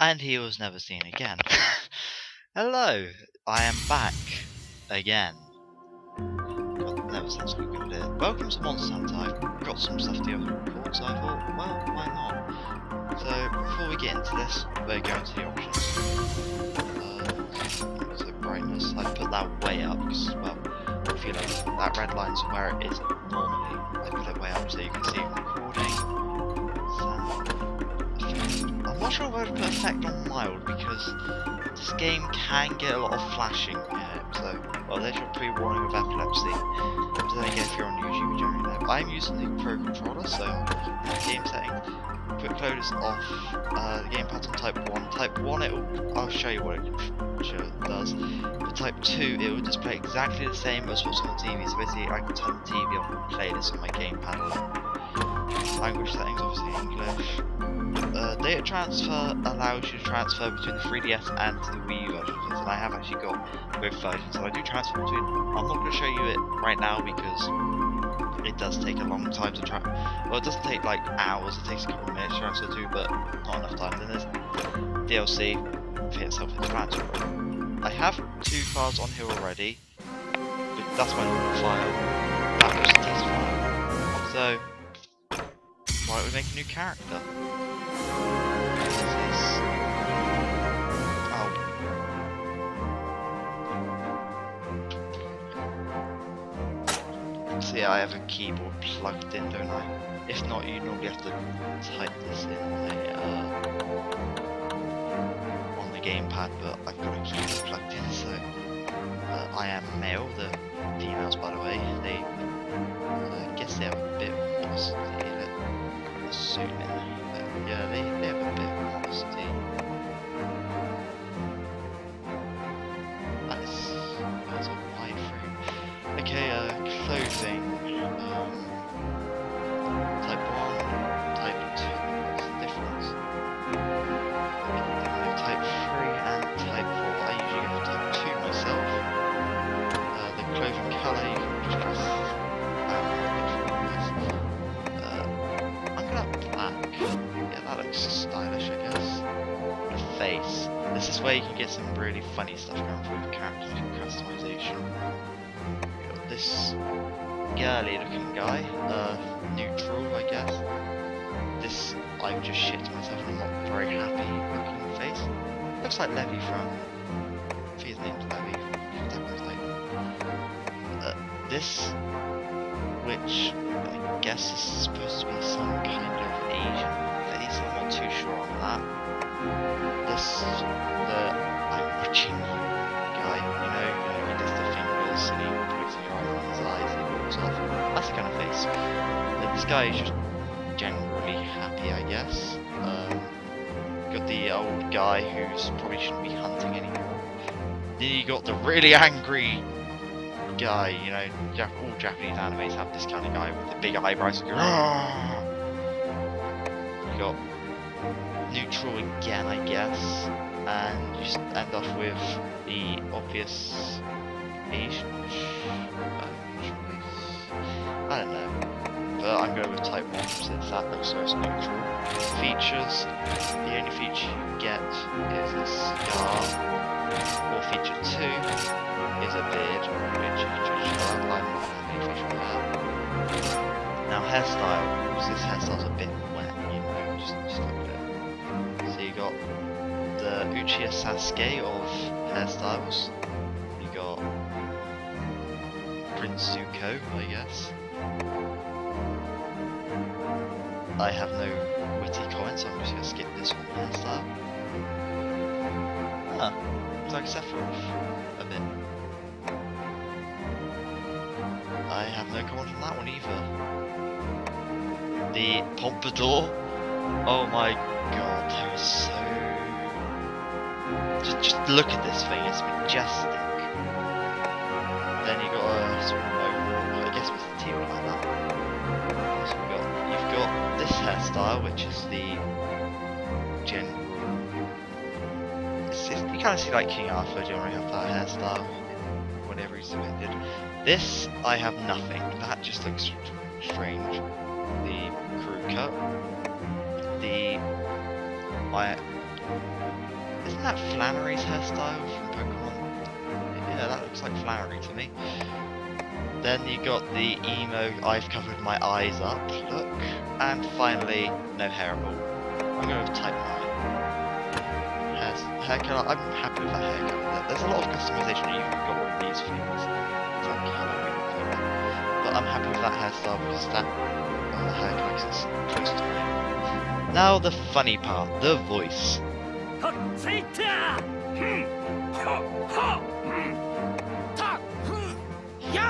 And he was never seen again. Hello, I am back again. God, never such a good idea. Welcome to Monster Hunter. I've got some stuff to record, so I thought, well, why not? So before we get into this, we're going to the options. So brightness, I put that way up because, well, I feel like that red line's where it is normally. I put it way up so you can see it recording. I'm not sure if I would put effect on mild because this game can get a lot of flashing in it, so, well, there's your pre-warning of epilepsy. So then again, if you're on YouTube, you generally know. I'm using the Pro Controller, so in the game settings, quick load is off, the gamepad's on type 1. Type 1, I'll show you what it does. For type 2, it will display exactly the same as what's on the TV, so basically I can turn the TV off and play this on my gamepad alone. Language settings, obviously English. Data transfer allows you to transfer between the 3DS and the Wii U versions, and I have actually got both versions, so I do transfer between. I'm not going to show you it right now because it does take a long time to transfer. Well, it doesn't take like hours, it takes a couple of minutes to transfer to, but not enough time. Then there's DLC for itself in transfer. I have 2 files on here already, but that's my normal file. That was the test file. So, why don't we make a new character? So yeah, I have a keyboard plugged in, don't I? If not, you normally have to type this in on the gamepad, but I've got a keyboard plugged in, so I am male. The females, by the way, they I guess they have a bit of modesty, assuming, but yeah, they have a bit of modesty. That's a wide frame. Okay, clothing. Type 1, type 2, what's the difference? Type 3 and type 4. I usually go for type 2 myself. The clothing colour, you can just press I'm gonna have black. Yeah, that looks stylish, I guess. The face. This is where you can get some really funny stuff going through with character customization. We got this girly looking guy, neutral, I guess. This, I've just shit myself and I'm not very happy looking face. Looks like Levy from, I think his name's Levy from Attack on Titan. This, which I guess is supposed to be some kind of Asian face, I'm not too sure on that. This, I'm watching guy, you know, he does the fingers and he puts in your eyes on his eyes and he walks off. That's the kind of face. This guy is just generally happy, I guess. Got the old guy who's probably shouldn't be hunting anymore. Then you got the really angry guy, you know, all Japanese animes have this kind of guy with the big eyebrows. You got neutral again, I guess, and you just end off with the obvious Asian choice. I don't know, but I'm going with type 1 since that looks so neutral. Features, the only feature you get is a scar, or feature 2 is a beard, which you can choose. I'm not having any facial hair. Now hairstyle, because this hairstyle's a bit wet, you know, just look at it. So you got the Uchiha Sasuke of hairstyles. You got Prince Zuko, I guess. I have no witty comments, so I'm just gonna skip this one hairstyle. Looks like Sephiroth a bit. I have no comment on that one either. The Pompadour. Oh my god, there is so. Just look at this thing, it's majestic. Then you got a sort of overall, I guess with the team like that. So you've got this hairstyle, which is the general. You kind of see like King Arthur generally have that hairstyle whenever he's depicted. This, I have nothing. That just looks strange. The crew cut. The Isn't that Flannery's hairstyle from Pokemon? Yeah, that looks like Flannery to me. Then you got the emo, I've covered my eyes up look. And finally, no hair at all. I'm going with Type 9. Hair colour, I'm happy with that hair colour. There's a lot of customization, you even got one of these things. It's like Halloween thing. But I'm happy with that hairstyle because that hair colour is close to me. Now the funny part, the voice.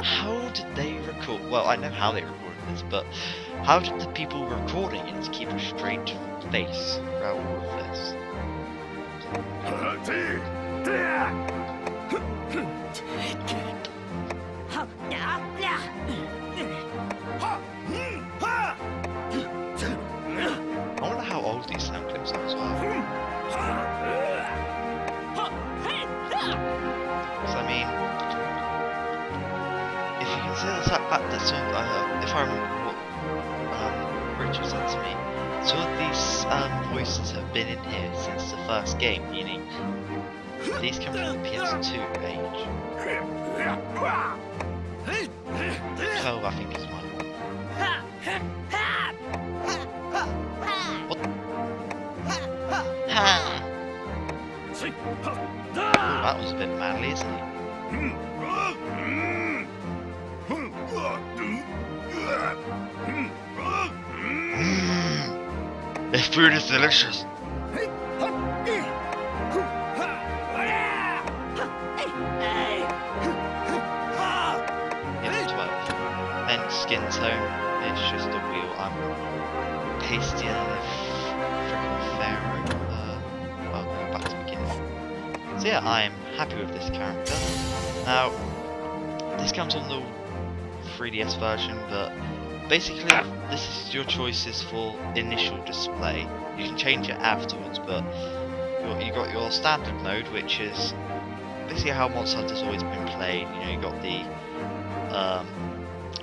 How did they record? Well, I know how they recorded this, but how did the people recording it keep a straight face throughout all of this? I wonder how old these sound clips are as well. Because I mean, if you consider the fact that if I remember what Richard said to me, some of these voices have been in here since the first game, meaning these come from the PS2 age. 12, I think, is mine. What? Ha! Ooh, that was a bit manly, isn't it? This food is delicious. It's 12. Then skin tone, it's just a wheel. I'm pasty and a freaking pharaoh. Well, go back to the beginning. So yeah, I'm happy with this character. Now, this comes on the 3DS version, but basically this is your choices for initial display. You can change it afterwards, but you got your standard mode, which is basically how Monster Hunter's always been played. You know, you got the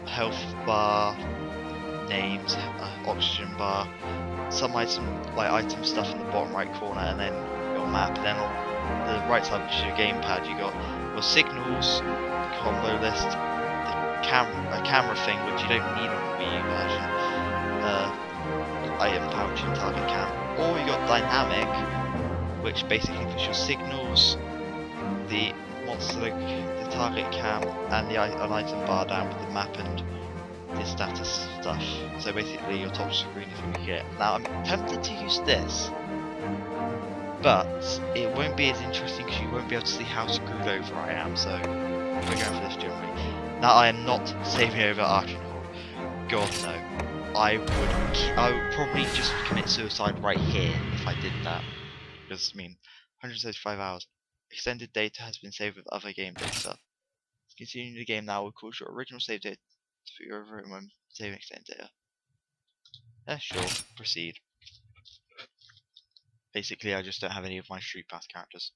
health bar, names, oxygen bar, some item stuff in the bottom right corner, and then your map. Then on the right side, which is your gamepad, you got your signals, combo list, a camera thing, which you don't need on the Wii U version, item pouch and target cam, or you got dynamic, which basically puts your signals, the monster, the target cam, and an item bar down with the map and the status stuff. So basically your top screen is what you get. Now I'm tempted to use this, but it won't be as interesting because you won't be able to see how screwed over I am, so we're going for this generally. Now I am not saving over Arcane Horde. God no. I would probably just commit suicide right here if I did that. Because I mean, 175 hours. Extended data has been saved with other game data. Continuing the game now will cause your original save data to be overwritten when saving extended data. Yeah, sure, proceed. Basically, I just don't have any of my Street Pass characters.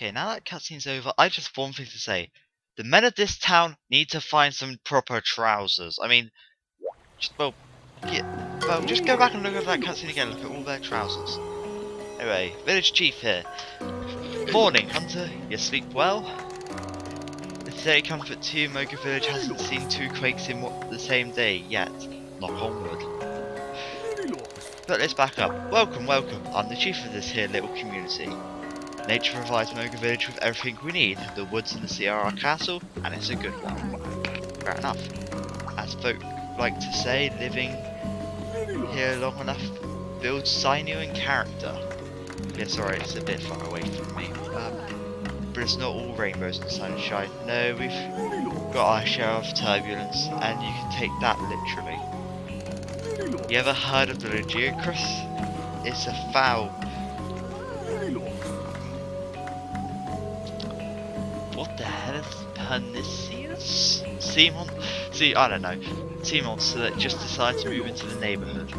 Okay, now that cutscene's over, I just have one thing to say. The men of this town need to find some proper trousers. I mean, just go back and look at that cutscene again. Look at all their trousers. Anyway, village chief here. Morning, Hunter. You sleep well? Today, comfort to you. Moga village hasn't seen 2 quakes in the same day yet. Knock on wood. But let's back up. Welcome, welcome. I'm the chief of this here little community. Nature provides Moga village with everything we need. The woods and the sea are our castle, and it's a good one. Fair enough. As folk like to say, living here long enough builds sinew and character. Yeah, sorry, it's a bit far away from me. But it's not all rainbows and sunshine. No, we've got our share of turbulence, and you can take that literally. You ever heard of the Legicrus? It's a foul. What the hell is Pernicious? See, I don't know. Sea monster that just decided to move into the neighbourhood.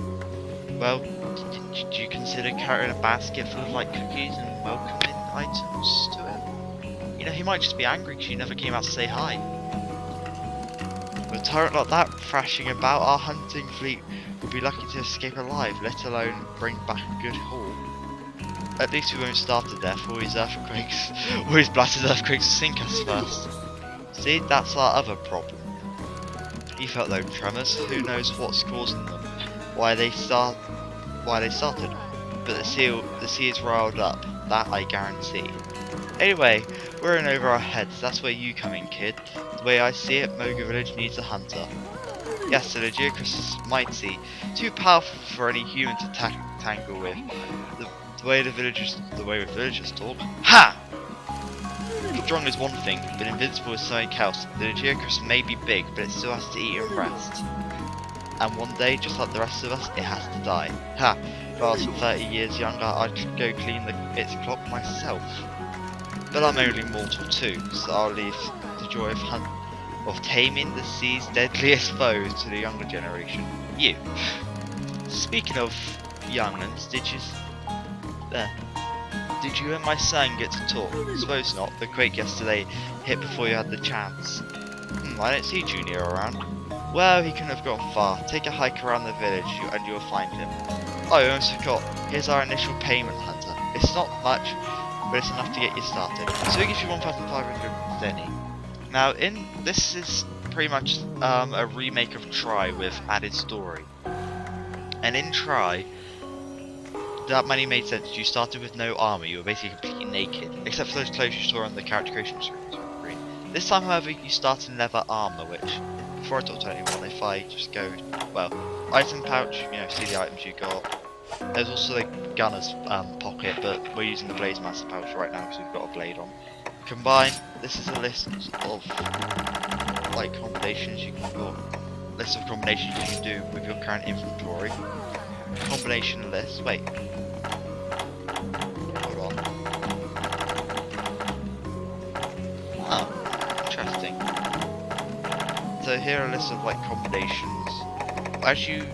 Well, do you consider carrying a basket full of like cookies and welcoming items to him? You know, he might just be angry because you never came out to say hi. With a tyrant like that thrashing about, our hunting fleet will be lucky to escape alive, let alone bring back a good haul. At least we won't starve to death, or his earthquakes, or his blasted earthquakes will sink us first. See, that's our other problem. He felt those tremors. Who knows what's causing them? Why they started? But the sea is riled up. That I guarantee. Anyway, we're in over our heads. That's where you come in, kid. The way I see it, Moga village needs a hunter. Yes, the Legicrus is mighty, too powerful for any human to tangle with. The way the villagers talk. Ha! Strong is one thing, but invincible is something else. The Legicrus may be big, but it still has to eat and rest. And one day, just like the rest of us, it has to die. Ha! If I was 30 years younger, I'd go clean its clock myself. But I'm only mortal too, so I'll leave the joy of taming the sea's deadliest foes to the younger generation. You. Speaking of younglings, did you and my son get to talk? Suppose not. The quake yesterday hit before you had the chance. I don't see Junior around. Well, he couldn't have gone far. Take a hike around the village and you'll find him. Oh, I almost forgot. Here's our initial payment, Hunter. It's not much, but it's enough to get you started. So it gives you 1,500 Denny. Now, this is pretty much a remake of Try with added story. And in Try, that money made sense. You started with no armor. You were basically completely naked, except for those clothes you saw on the character creation screen. This time, however, you start in leather armor, which, before I talk to anyone, if I just go, well, item pouch, you know, see the items you got. There's also the gunner's pocket, but we're using the Blaze Master pouch right now because we've got a blade on. Combine. This is a list of like combinations you can do. List of combinations you can do with your current inventory. Combination list. Wait. Hold on. Oh, interesting. So here are a list of like combinations. As you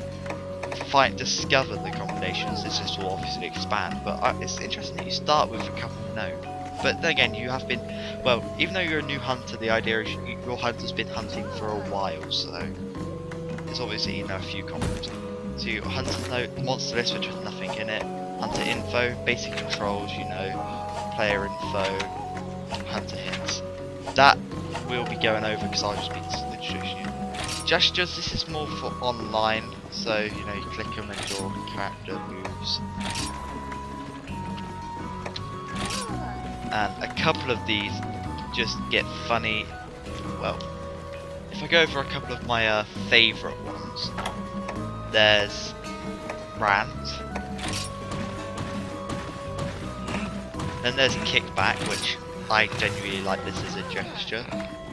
discover the combinations, this list will obviously expand. But it's interesting that you start with a couple known. But then again, you have been, well, even though you're a new hunter, the idea is your hunter's been hunting for a while, so there's obviously a few combos. So you got Hunter's Note, Monster List, which has nothing in it, Hunter Info, Basic Controls, you know, Player Info, Hunter Hints. That we'll be going over because I'll just be introducing you. Gestures, this is more for online, so you know, you click them and your character moves. And a couple of these just get funny. Well, if I go over a couple of my favourite ones, there's Rant, then there's Kickback, which I genuinely like this as a gesture.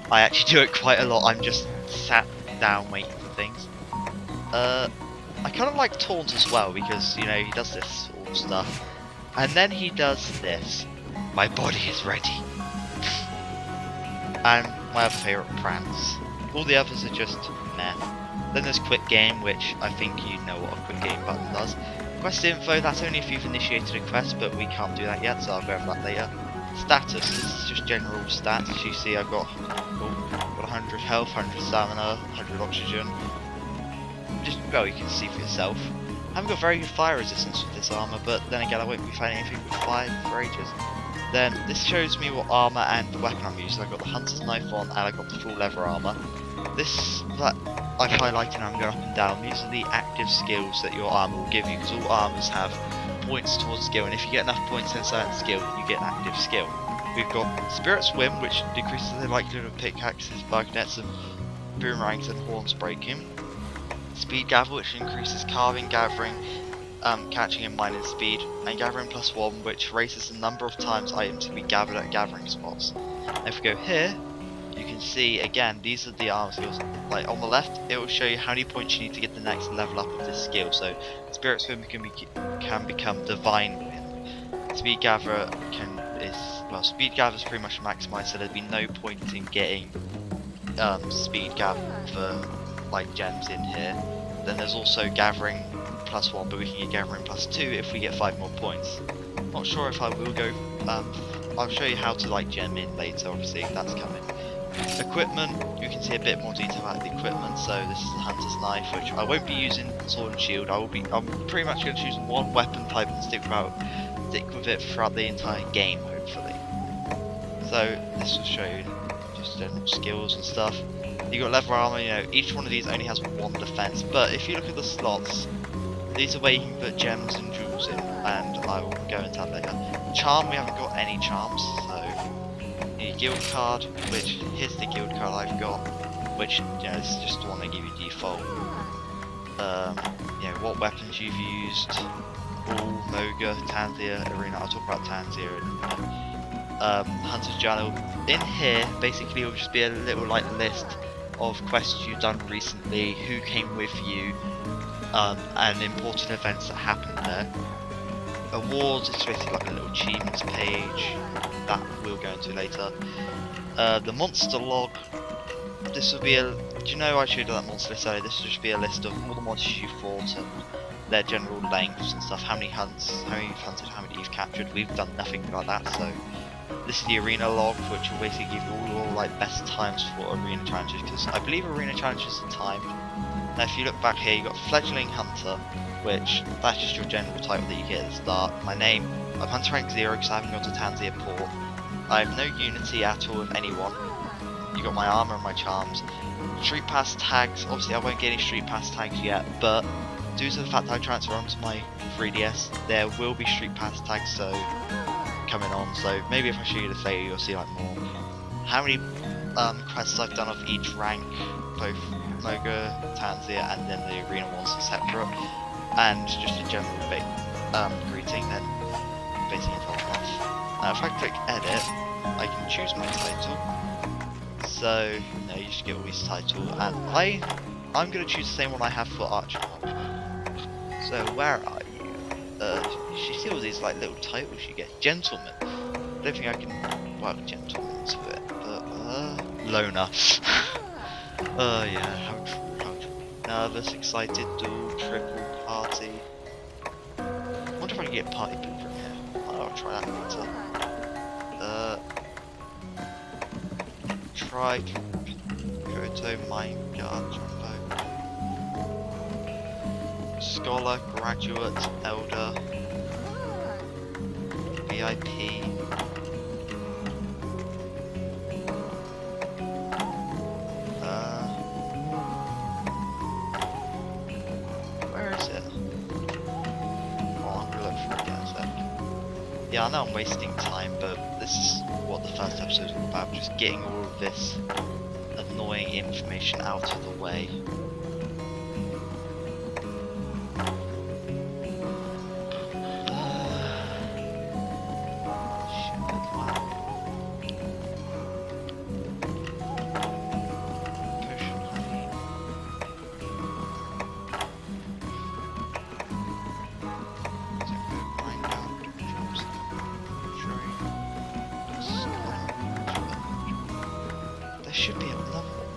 I actually do it quite a lot. I'm just sat down waiting for things. I kind of like Taunt as well because, you know, he does this sort of stuff. And then he does this. My body is ready. And my other favourite, Prance. All the others are just meh. Then there's Quick Game, which I think you know what a Quick Game button does. Quest Info, that's only if you've initiated a quest, but we can't do that yet, so I'll go over that later. Status, this is just general stats. As you see, I've got 100 health, 100 stamina, 100 oxygen. Just, well, you can see for yourself. I haven't got very good fire resistance with this armour, but then again, I won't be finding anything with fire for ages. Then, this shows me what armour and weapon I'm using. I've got the Hunter's Knife on, and I've got the full leather armour. This, that I've highlighted and I'm going up and down. These are the active skills that your armour will give you, because all armours have points towards skill, and if you get enough points in a certain skill, you get an active skill. We've got Spirit Swim, which decreases the likelihood of pickaxes, bagonets, and boomerangs and horns breaking. Speed Gather, which increases carving, gathering, catching and mining speed, and Gathering +1, which raises the number of times items can be gathered at gathering spots. And if we go here, you can see again these are the armor skills. Like on the left, it will show you how many points you need to get the next level up of this skill. So Spirit Swim can become Divine Wind. Speed Gather Speed Gather is pretty much maximized, so there'd be no point in getting Speed Gather for like gems in here. Then there's also Gathering +1, but we can get Gathering +2 if we get 5 more points. Not sure if I will go. I'll show you how to like gem in later. Obviously, that's coming. Equipment, you can see a bit more detail about the equipment. So this is the Hunter's Knife, which I won't be using Sword and Shield. I'm pretty much going to choose one weapon type and stick with it throughout the entire game, hopefully. So this will show you just general skills and stuff. You got leather armor. You know, each one of these only has one defense, but if you look at the slots, these are where you can put gems and jewels in, and I will go into that later. Charm, we haven't got any charms, so your guild card, which here's the guild card I've got, which this is just the one they give you default. What weapons you've used, Ball, Moga, Tanzia, Arena. I'll talk about Tanzia and Hunter's Journal. In here, basically, it will just be a little like list of quests you've done recently, who came with you, and important events that happened there. Awards, it's basically like a little achievements page that we'll go into later. The monster log, this will be a, do you know I showed you that monster list earlier? This will just be a list of all the monsters you fought and their general lengths and stuff, how many hunts, how many you've hunted, how many you've captured. We've done nothing like that, so this is the arena log, which will basically give you all your like best times for arena challenges, because I believe arena challenges are timed. Now if you look back here, you've got Fledgling Hunter, which that's just your general title that you get at the start. My name, I'm Hunter Rank 0 because I haven't gone to Tanzia Port. I have no unity at all with anyone. You got my armor and my charms. Street Pass tags, obviously I won't get any Street Pass tags yet, but due to the fact that I transfer onto my 3DS, there will be Street Pass tags coming on, so maybe if I show you this later you'll see like more. How many quests I've done of each rank, both Moga, Tanzia, and then the arena ones are separate, and just a general greeting, then basically it's all off. Now if I click edit, I can choose my title. So you just get all these titles, and I'm going to choose the same one I have for Archer. So where are you? You see all these like little titles you get. Gentleman. I don't think I can work gentleman to it, but loner. Yeah, how true. Nervous, excited, dual, triple, party. I wonder if I can get party people from here. I'll try that later. Trike, Koto, Minecart, Jumbo. Scholar, Graduate, Elder, VIP. Where is it? Oh, I'm gonna look for it in a sec. Yeah, I know I'm wasting time, but this is what the first episode is all about, just getting all of this annoying information out of the way. Should be another one.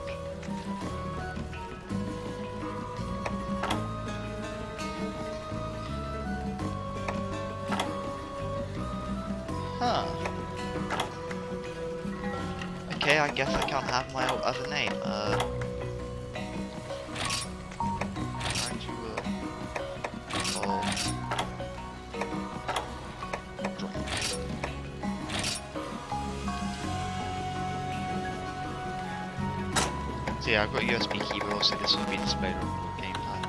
Huh. guess I can't have my other name. So yeah, I've got a USB keyboard, also this will be displayed on the gameplay.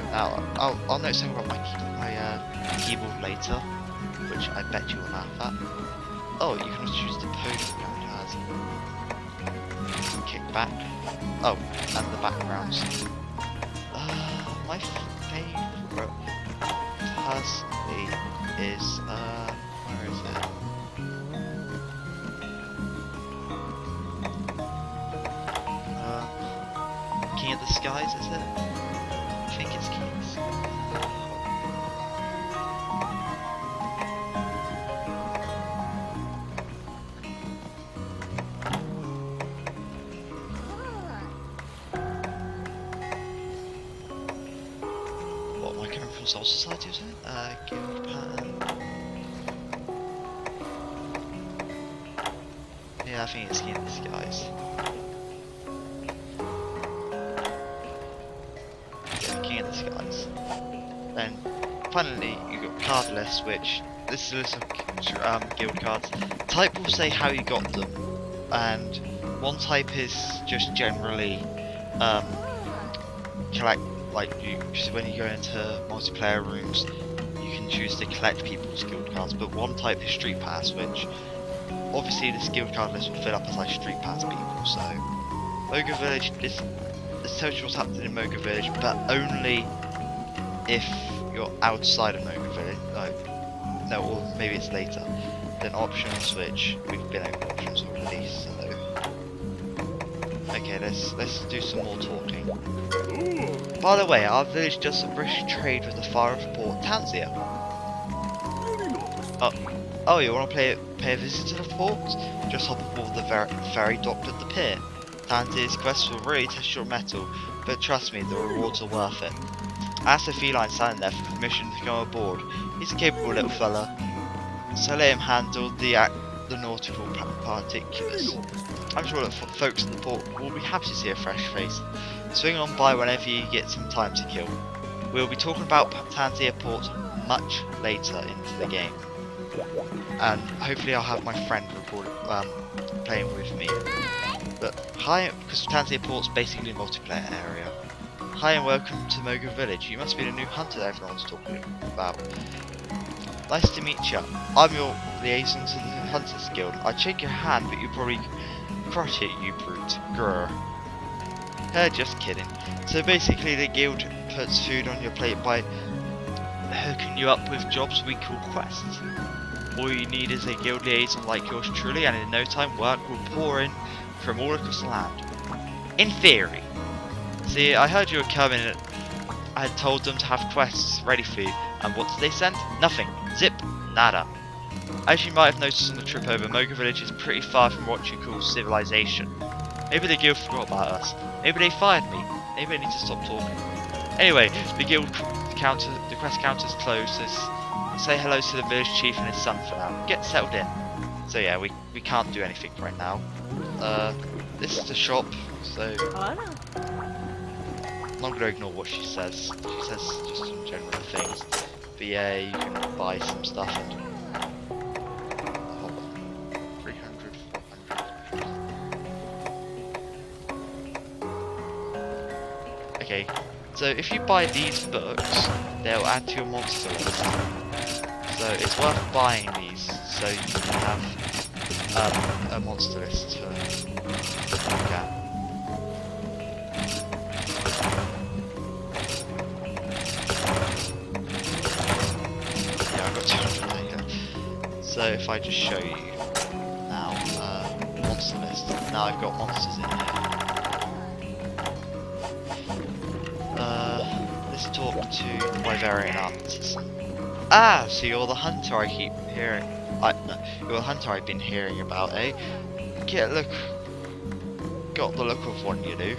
Now, I'll note something about my keyboard later, which I bet you will laugh at. Oh, you can choose the pose that it has. Kickback. Oh, and the backgrounds. My favourite, personally, is, where is it? King of the Skies, is it? I think it's King of the Skies. What, am I coming from Soul Society, is it? Guild pattern. Yeah, I think it's King of the Skies. King of the Skies. Then finally you got card lists, which this is a list of guild cards. Type will say how you got them, and one type is just generally collect, like when you go into multiplayer rooms you can choose to collect people's guild cards, but one type is street pass, which obviously this guild card list will fill up as like street pass people. So Moga Village, this search what's happening in Moga Village, but only if you're outside of Moga Village. No, or maybe it's later. Then options, which we've been over options already. So okay, let's do some more talking. By the way, our village does some brisk trade with the far off port Tanzia. Oh, you want to pay a visit to the port? Just hop aboard the ferry docked at the pier. Tanzia's quests will really test your mettle, but trust me, the rewards are worth it. Ask the feline standing there for permission to come aboard. He's a capable little fella, so let him handle the nautical particulars. I'm sure that folks in the port will be happy to see a fresh face. Swing on by whenever you get some time to kill. We'll be talking about Tanzia Port much later into the game, and hopefully I'll have my friend playing with me. But hi, because Tanzia Port's basically a multiplayer area. Hi and welcome to Moga Village. You must be the new hunter that everyone's talking about. Nice to meet you. I'm your liaison to the Hunters Guild. I'd shake your hand, but you'd probably crush it, you brute. Grr. Just kidding. So basically the guild puts food on your plate by hooking you up with jobs we call quests. All you need is a guild liaison like yours truly, and in no time work will pour in from all across the land. In theory. See, I heard you were coming and I had told them to have quests ready for you, and what did they send? Nothing. Zip. Nada. As you might have noticed on the trip over, Moga Village is pretty far from what you call civilization. Maybe the guild forgot about us. Maybe they fired me. Maybe I need to stop talking. Anyway, the guild the quest counter's closed, so say hello to the village chief and his son for now. Get settled in. So yeah, we can't do anything right now. This is the shop, so I'm not gonna ignore what she says. She says just some general things. But yeah, you can buy some stuff and 300, 400. Okay, so if you buy these books, they'll add to your monster list. So it's worth buying these so you can have a monster list to look at. So if I just show you now, monster list. Now I've got monsters in here. Let's talk to Wyverian artisan. Ah, so you're the hunter I keep hearing. No, you're the hunter I've been hearing about, eh? Got the look of one, you do.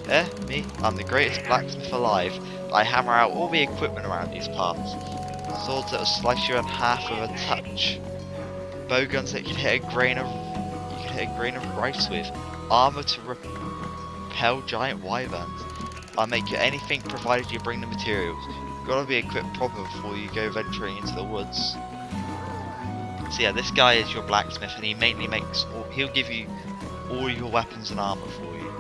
Eh? Me? I'm the greatest blacksmith alive. I hammer out all the equipment around these parts. Swords that'll slice you in half with a touch. bow guns that you can hit a grain of rice with, armor to repel giant wyverns. I'll make you anything provided you bring the materials. You've got to be equipped proper before you go venturing into the woods. So yeah, this guy is your blacksmith, and he mainly makes. He'll give you all your weapons and armor for you.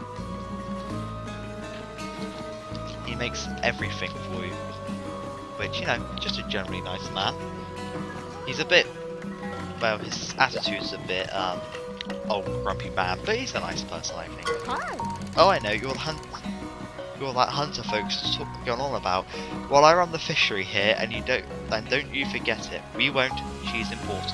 He makes everything for you, which, you know, just a generally nice man. He's a bit, well, his attitude's a bit old grumpy man, but he's a nice person, I think. Hi. Oh, I know, you're that hunter folks going on about. Well, I run the fishery here, and don't you forget it. We won't. She's important.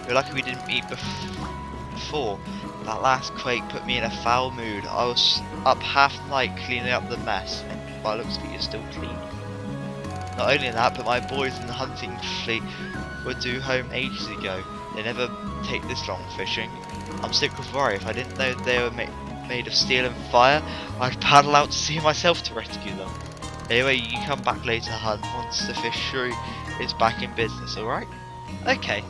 We're lucky we didn't meet before. That last quake put me in a foul mood. I was up half the night cleaning up the mess. By the looks of it, you're still clean. Not only that, but my boys in the hunting fleet were due home ages ago. They never take this long fishing. I'm sick with worry. If I didn't know they were made of steel and fire, I'd paddle out to sea myself to rescue them. Anyway, you come back later, hun, once the fishery is back in business, alright? Okay.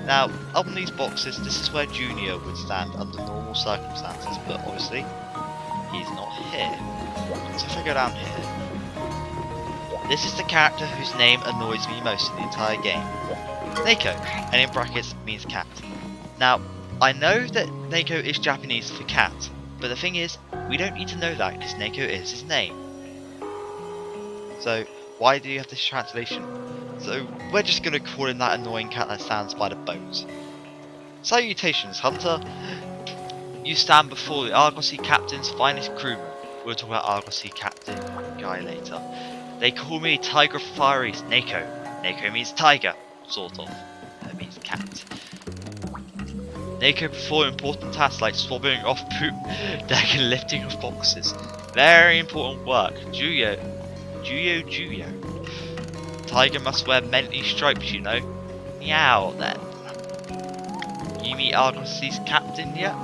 Now, on these boxes, this is where Junior would stand under normal circumstances, but obviously, he's not here. So if I go down here, this is the character whose name annoys me most in the entire game. Neko, and in brackets means cat. Now, I know that Neko is Japanese for cat, but the thing is, we don't need to know that because Neko is his name. So, why do you have this translation? So, we're just going to call him that annoying cat that stands by the boat. Salutations, Hunter. You stand before the Argosy Captain's finest crewman. We'll talk about Argosy Captain guy later. They call me Tiger Fiery's Neko. Neko means tiger, sort of. That means cat. Neko perform important tasks like swabbing off poop deck and lifting of boxes. Very important work. Juyo. Tiger must wear many stripes, you know. Meow then. You meet Argosy's captain yet?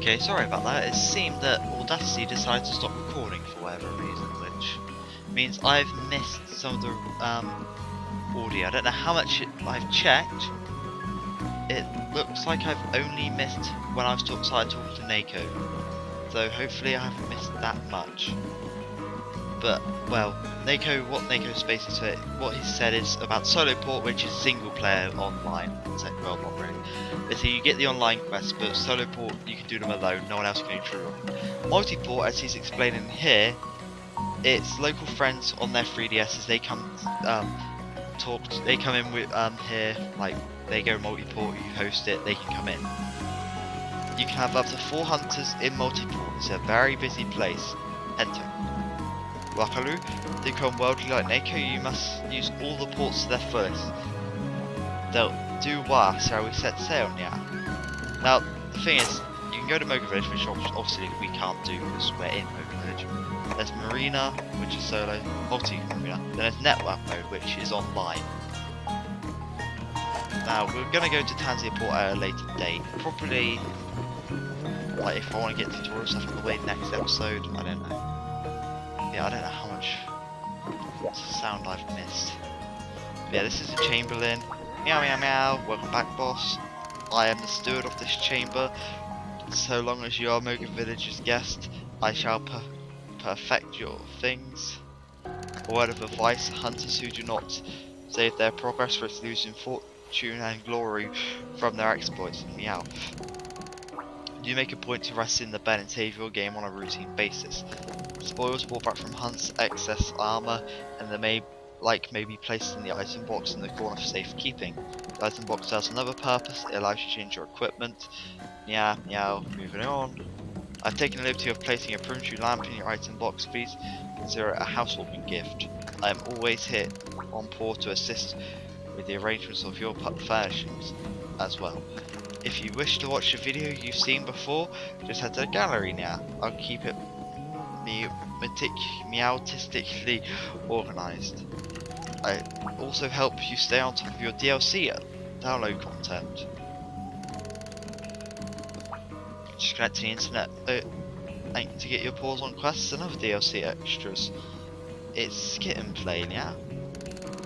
Okay, sorry about that. It seemed that Audacity decided to stop recording for whatever reason, which means I've missed some of the audio. I don't know how much I've checked. It looks like I've only missed when I started talking to Nako, so hopefully I haven't missed that much. But, well, what Nako's basically said, what he said is about solo port, which is single player online. Well, not really. So you get the online quests, but solo port, you can do them alone, no one else can intrude on them. Multi-port, as he's explaining here, it's local friends on their 3DSs, they come they come in with here, like, they go multi-port, you host it, they can come in. You can have up to 4 hunters in multi-port, it's a very busy place. Enter. Wakaru, to become worldly like Nako, you must use all the ports to their fullest. They'll do wa, shall we set sail now? Now, the thing is, you can go to Moga Village, which obviously we can't do because we're in Moga Village. There's Marina, which is solo, multi-marina. Then there's Network mode, which is online. Now, we're going to go to Tanzania Port at a later date. Probably, like, if I want to get tutorial stuff on the way next episode, I don't know. Yeah, I don't know how much sound I've missed. But yeah, this is a Chamberlain. Meow meow meow, welcome back boss. I am the steward of this chamber. So long as you are Moga Village's guest, I shall perfect your things. A word of advice, hunters who do not save their progress risk losing fortune and glory from their exploits. Meow. You make a point to rest in the bed and save your game on a routine basis. Spoils brought back from hunts, excess armor, and they may be placed in the item box in the corner for safekeeping. The item box has another purpose, it allows you to change your equipment. Meow, meow, moving on. I've taken the liberty of placing a Primtree lamp in your item box, please consider it a housewarming gift. I am always here on port to assist with the arrangements of your furnishings as well. If you wish to watch the video you've seen before, just head to the gallery now. I'll keep it meowtistically organised. I also help you stay on top of your DLC download content. Just connect to the internet to get your paws on quests and other DLC extras. It's skit and play now.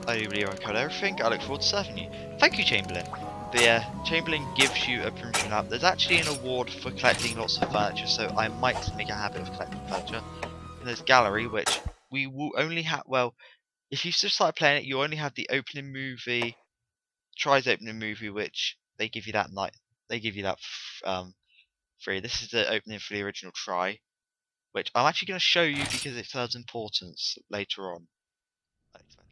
I do believe I covered everything. I look forward to serving you. Thank you, Chamberlain. But yeah, Chamberlain gives you a Primtree lamp. There's actually an award for collecting lots of furniture, so I might make a habit of collecting furniture. And there's gallery, which we will only have. Well, if you just start playing it, you only have the opening movie, Try's opening movie, which they give you that night. They give you that free. This is the opening for the original Try, which I'm actually going to show you because it serves importance later on. Unexpectedly.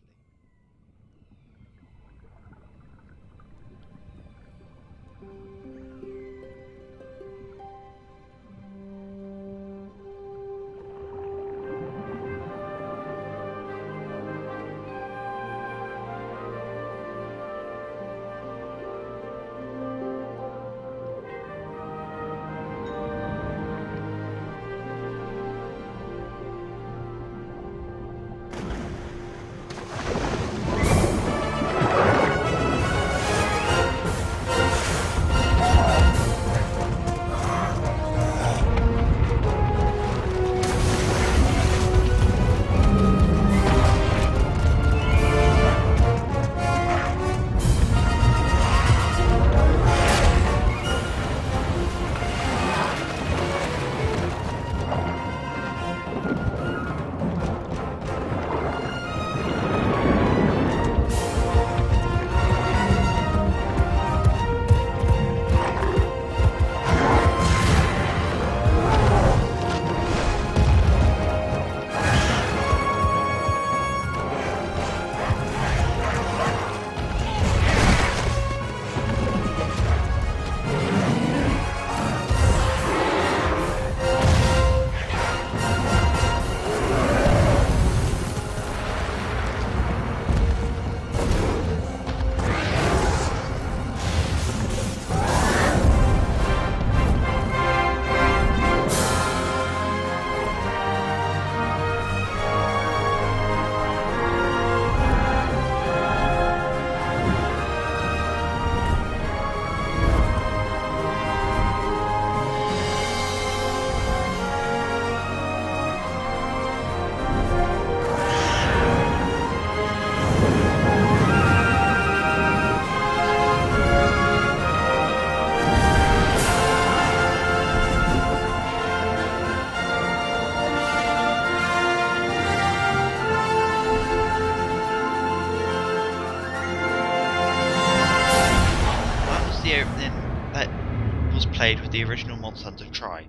played with the original Monster Hunter try.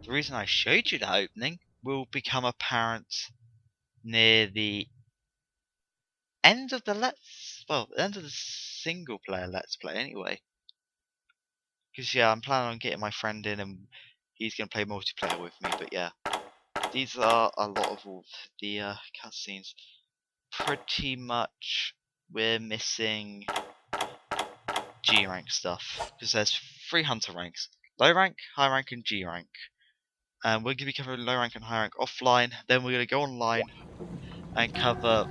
The reason I showed you that opening will become apparent near the end of the end of the single player Let's Play anyway. Because yeah, I'm planning on getting my friend in and he's going to play multiplayer with me, but yeah. These are a lot of all the cutscenes. Pretty much we're missing G rank stuff, because there's 3 hunter ranks: low rank, high rank and G rank. And we're going to be covering low rank and high rank offline, then we're going to go online and cover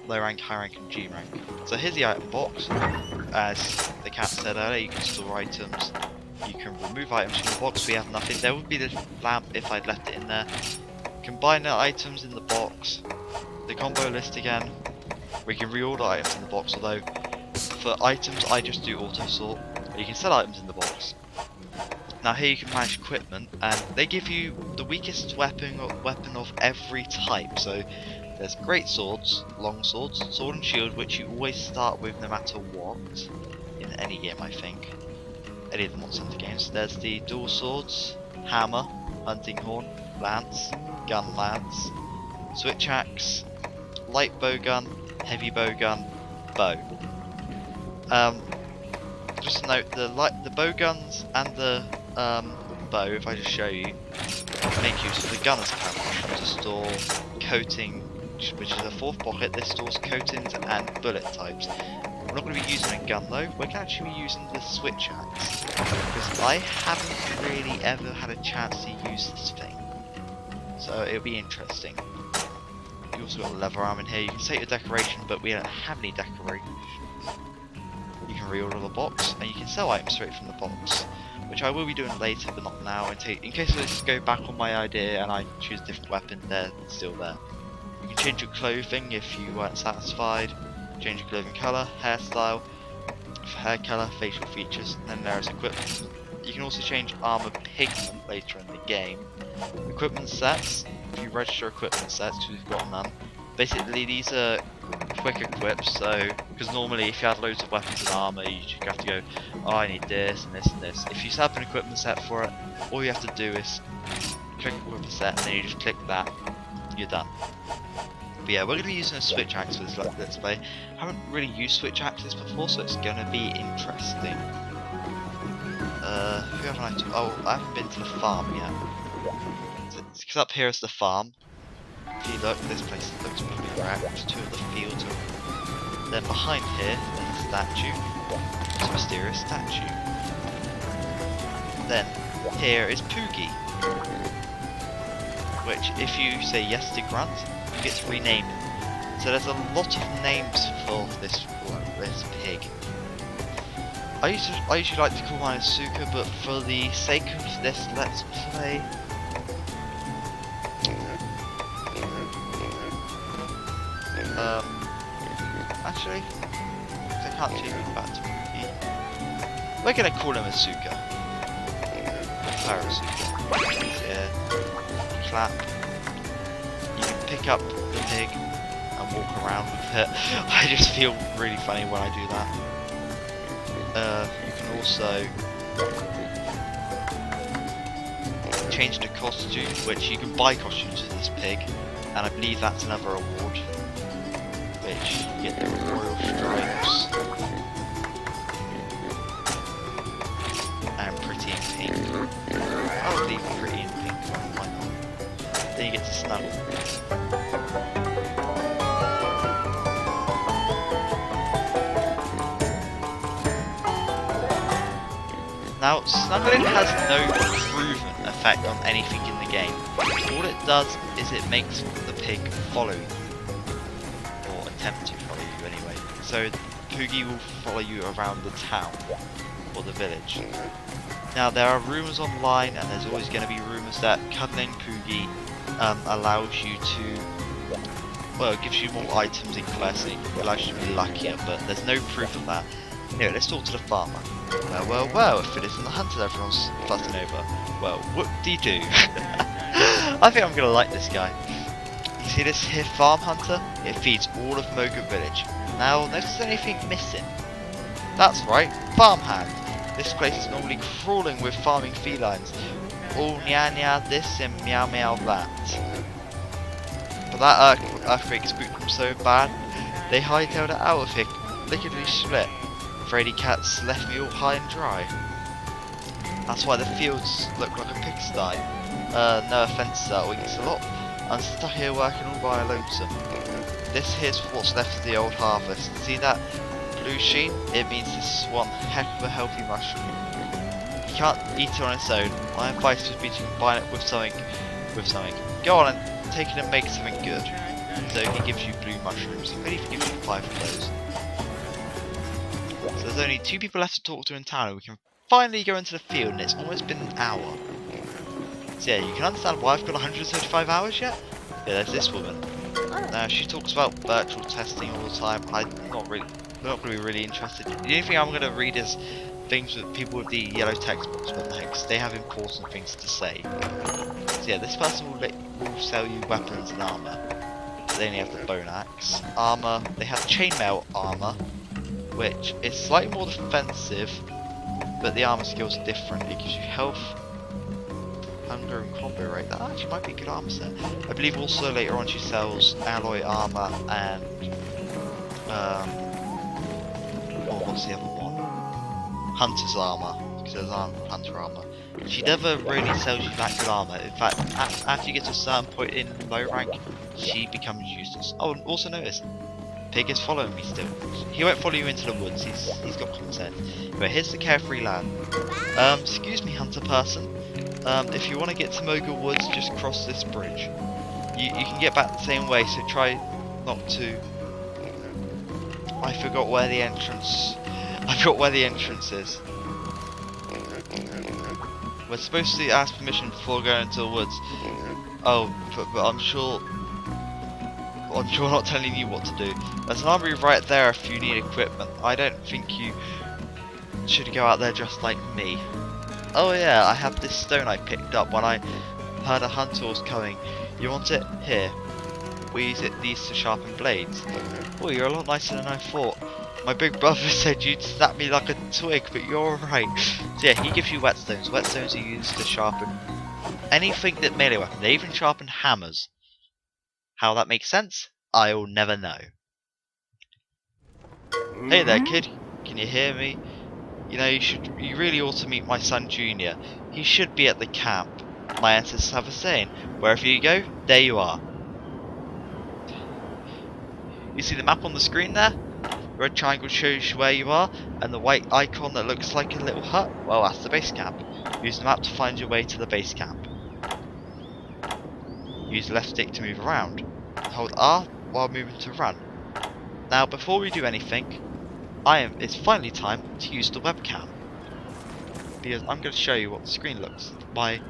low rank, high rank and G rank. So here's the item box. As the cat said earlier, you can store items, you can remove items from the box. We have nothing. There would be the lamp if I'd left it in there. Combine the items in the box, the combo list again. We can reorder items in the box, although for items I just do auto sort. You can sell items in the box. Now here you can manage equipment, and they give you the weakest weapon of every type. So there's great swords, long swords, sword and shield, which you always start with no matter what, in any game I think, any of the Monster Hunter games. There's the dual swords, hammer, hunting horn, lance, gun lance, switch axe, light bow gun, heavy bow gun, bow. Just note the bow guns and the bow, if I just show you, make use of the gunner's pouch to store coating, which is a 4th pocket. This stores coatings and bullet types. We're not going to be using a gun though, we're going to actually be using the switch axe, because I haven't really ever had a chance to use this thing. So it'll be interesting. You also got a leather arm in here. You can set your decoration, but we don't have any decorations. You can reorder the box, and you can sell items straight from the box, which I will be doing later, but not now. In case I just go back on my idea and I choose a different weapon, they're still there. You can change your clothing if you weren't satisfied. Change your clothing colour, hairstyle, hair colour, facial features, and then there is equipment. You can also change armour pigment later in the game. Equipment sets, if you register equipment sets, because we've got none. Basically these are quick equips, so, because normally if you had loads of weapons and armour, you just have to go, oh I need this and this and this. If you set up an equipment set for it, all you have to do is click equipment set, and then you just click that, you're done. But yeah, we're going to be using a switch axe for this Let's Play. I haven't really used switch axes before, so it's going to be interesting. Who haven't I talked? Oh, I haven't been to the farm yet. Because up here is the farm. If you look, this place looks pretty wrecked. 2 of the fields are. Then behind here, there's a statue. It's a mysterious statue. Then here is Poogie, which, if you say yes to Grunt, you get to rename it. So there's a lot of names for this pig. I usually like to call mine Asuka, but for the sake of this Let's Play, actually, I can't change it back to Poogie. We're gonna call him Asuka. Asuka. Yeah. Clap. You can pick up the pig and walk around with it. I just feel really funny when I do that. You can also change the costume, which you can buy costumes for this pig, and I believe that's another award, which you get the Royal Stripes and Pretty in Pink. I'll leave Pretty in Pink, why not? Then you get to snuggle. Now, snuggling has no proven effect on anything in the game. All it does is it makes the pig follow you. Or attempt to follow you anyway. So, Poogie will follow you around the town. Or the village. Now, there are rumours online, and there's always going to be rumours that cuddling Poogie allows you to... Well, it gives you more items in quests, it allows you to be luckier, but there's no proof of that. Anyway, let's talk to the farmer. Well, if it isn't the hunter everyone's fussing over, well, whoop-de-doo. I think I'm gonna like this guy. You see this here farm hunter? It feeds all of Moga village. Now, notice anything missing? That's right, farmhand. This place is normally crawling with farming felines. All nya nya this and meow meow that. But that earthquake spooked them so bad, they hightailed it out of here, lickety split. Fraidy cats left me all high and dry. That's why the fields look like a pigsty. No offence to that weakness a lot. I'm stuck here working all by lonesome. This here's what's left of the old harvest. See that blue sheen? It means this is one heck of a healthy mushroom. You can't eat it on its own. My advice would be to combine it with something. Go on and take it and make something good. So he gives you blue mushrooms. He only gives you 5 of those. So there's only 2 people left to talk to in town, and we can finally go into the field, and it's almost been an hour. So yeah, you can understand why I've got 135 hours yet? Yeah, there's this woman. Now she talks about virtual testing all the time. I'm not going to be really interested. The only thing I'm going to read is things with people with the yellow textbooks, but because they have important things to say. So yeah, this person will sell you weapons and armor. So they only have the bone axe. Armor, they have chainmail armor, which is slightly more defensive, but the armor skills are different. It gives you health, hunger and combo rate. That actually might be a good armor set. I believe also later on she sells alloy armor and what's the other one? Hunter's armor, because there's hunter armor. She never really sells you that good armor. In fact, after you get to a certain point in low rank, she becomes useless. Oh, and also notice, Pig is following me still. He won't follow you into the woods, he's got common sense. But here's the carefree land. Excuse me, hunter person. If you want to get to Moga Woods, just cross this bridge. You can get back the same way, so try not to... I forgot where the entrance is. We're supposed to ask permission before going into the woods. Oh, but I'm sure not telling you what to do. There's an armory right there if you need equipment. I don't think you should go out there just like me. Oh yeah, I have this stone I picked up when I heard a hunter was coming. You want it? Here. We use these to sharpen blades. Oh, you're a lot nicer than I thought. My big brother said you'd snap me like a twig, but you're alright. So yeah, he gives you whetstones. Whetstones are used to sharpen anything that melee weapon. They even sharpen hammers. How that makes sense, I'll never know. Hey there, kid. Can you hear me? You know, you really ought to meet my son Junior. He should be at the camp. My ancestors have a saying, wherever you go, there you are. You see the map on the screen there? The red triangle shows you where you are, and the white icon that looks like a little hut, well, that's the base camp. Use the map to find your way to the base camp. Use the left stick to move around. Hold R while moving to run. Now, before we do anything, it's finally time to use the webcam, because I'm going to show you what the screen looks like.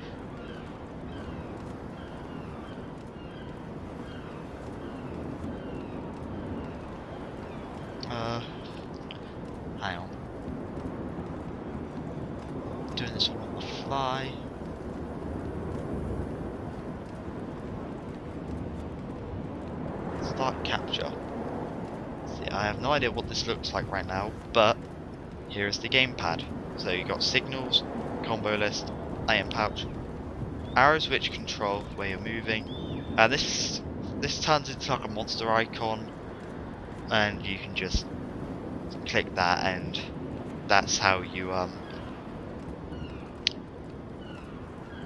Hang on. Doing this all on the fly. Start capture. See, I have no idea what this looks like right now, but here is the gamepad. So you got signals, combo list, iron pouch, arrows which control where you're moving. This turns into like a monster icon, and you can just click that, and that's how you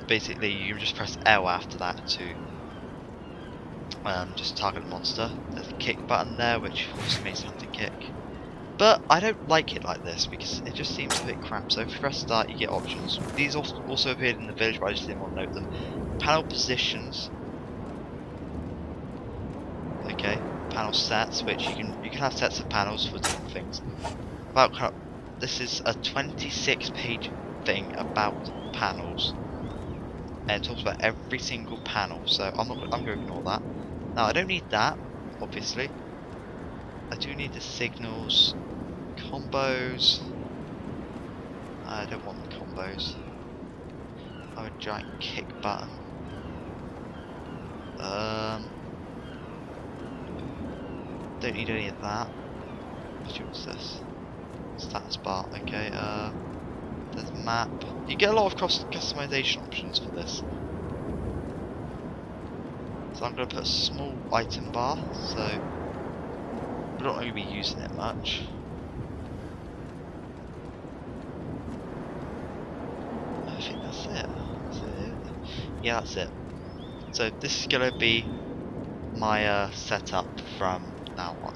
basically you can just press L after that to just target the monster. There's a kick button there which also makes something kick, but I don't like it like this because it just seems a bit crap. So if you press start, you get options. These also appeared in the village, but I just didn't want to note them. Panel positions, okay. Panel stats, which you can have sets of panels for different things. This is a 26-page thing about panels, and it talks about every single panel. So I'm going to ignore that. Now I don't need that, obviously. I do need the signals, combos. I don't want the combos. I have a giant kick button. Don't need any of that. What's this? Status bar, okay, map. You get a lot of customization options for this. So I'm going to put a small item bar, so we're not going to be using it much. I think that's it. Is it? Yeah, that's it. So this is going to be my setup from now on.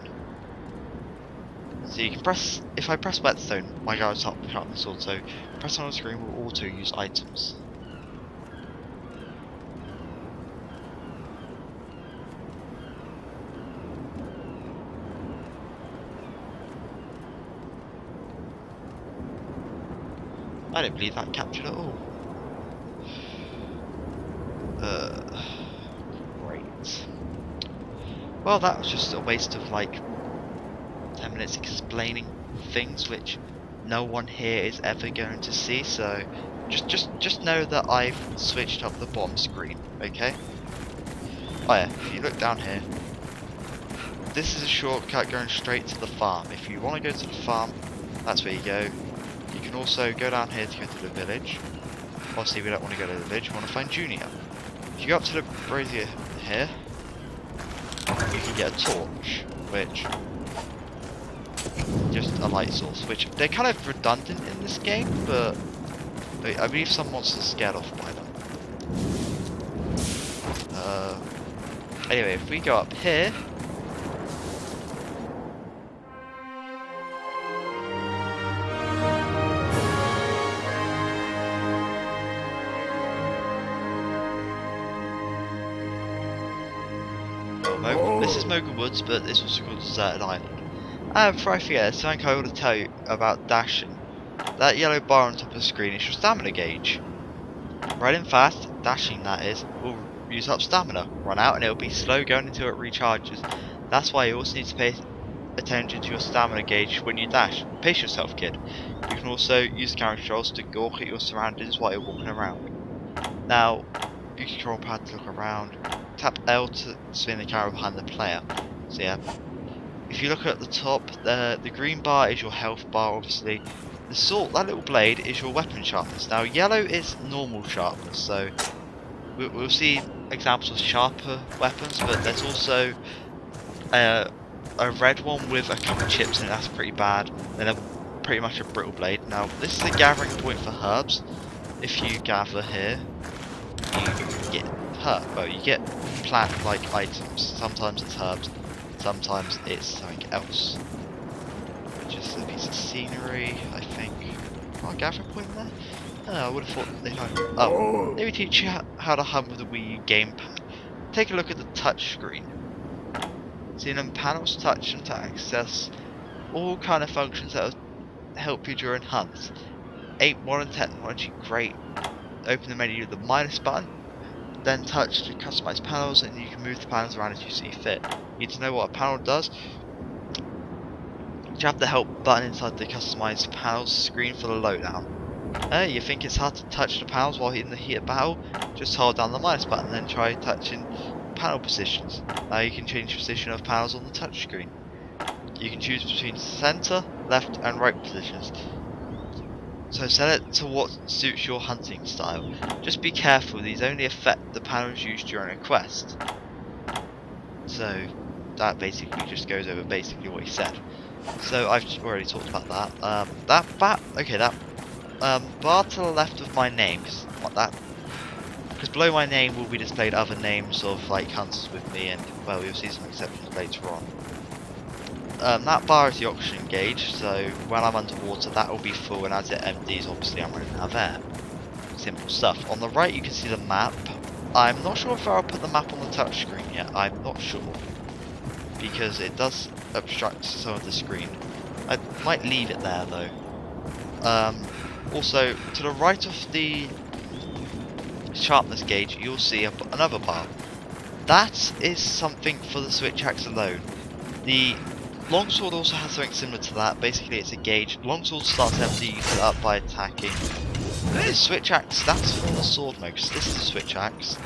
So you can press, if I press whetstone, my guy will start sharpening the sword, so press on the screen will auto use items. I don't believe that captured at all. Great. Well, that was just a waste of like 10 minutes explaining things which no one here is ever going to see, so just know that I've switched up the bottom screen, okay? Oh yeah, if you look down here, this is a shortcut going straight to the farm. If you want to go to the farm, that's where you go. You can also go down here to go to the village. Obviously we don't want to go to the village, we want to find Junior. If you go up to the brazier here, you can get a torch, which just a light source, which they're kind of redundant in this game, but I believe some monsters are scared off by them. Anyway, if we go up here, this is Moga Woods, but it's also called Deserted Island. Before I forget, there's something I want to tell you about dashing. That yellow bar on top of the screen is your stamina gauge. Riding fast, dashing that is, will use up stamina, run out, and it'll be slow going until it recharges. That's why you also need to pay attention to your stamina gauge when you dash. Pace yourself, kid. You can also use the camera controls to gawk at your surroundings while you're walking around. Now, you can control pad to look around. Tap L to spin the camera behind the player. So yeah, if you look at the top, the green bar is your health bar, obviously. The sword, that little blade, is your weapon sharpness. Now yellow is normal sharpness, so we'll see examples of sharper weapons, but there's also a red one with a couple of chips in it, that's pretty bad. Then pretty much a brittle blade. Now this is a gathering point for herbs. If you gather here, you get you get plant-like items. Sometimes it's herbs, sometimes it's something else. Just a piece of scenery, I think. Oh, a gathering point there? Oh, I would have thought they'd have. Oh, let me teach you how to hunt with the Wii U gamepad. Take a look at the touch screen. See them panels, touch and to access all kind of functions that will help you during hunts. 8 modern technology, great. Open the menu with the minus button, then touch to customize panels, and you can move the panels around as you see fit. You need to know what a panel does. You have the help button inside the customized panels screen for the lowdown. You think it's hard to touch the panels while in the heat of battle? Just hold down the minus button, then try touching panel positions. Now you can change the position of panels on the touch screen. You can choose between center, left and right positions. So set it to what suits your hunting style. Just be careful, these only affect the panels used during a quest. So that basically just goes over basically what he said. So I've already talked about that. That bar to the left of my name, because below my name will be displayed other names of like hunters with me, and well, you'll see some exceptions later on. That bar is the oxygen gauge, so when I'm underwater that will be full, and as it empties obviously I'm running out of air. Simple stuff. On the right you can see the map. I'm not sure if I'll put the map on the touch screen yet, I'm not sure, because it does obstruct some of the screen. I might leave it there though. Also, to the right of the sharpness gauge you'll see another bar. That is something for the switch axe alone. The longsword also has something similar to that. Basically it's a gauge. Longsword starts empty, you fill it up by attacking. The switch axe, that's for the sword mode, because this is a switch axe.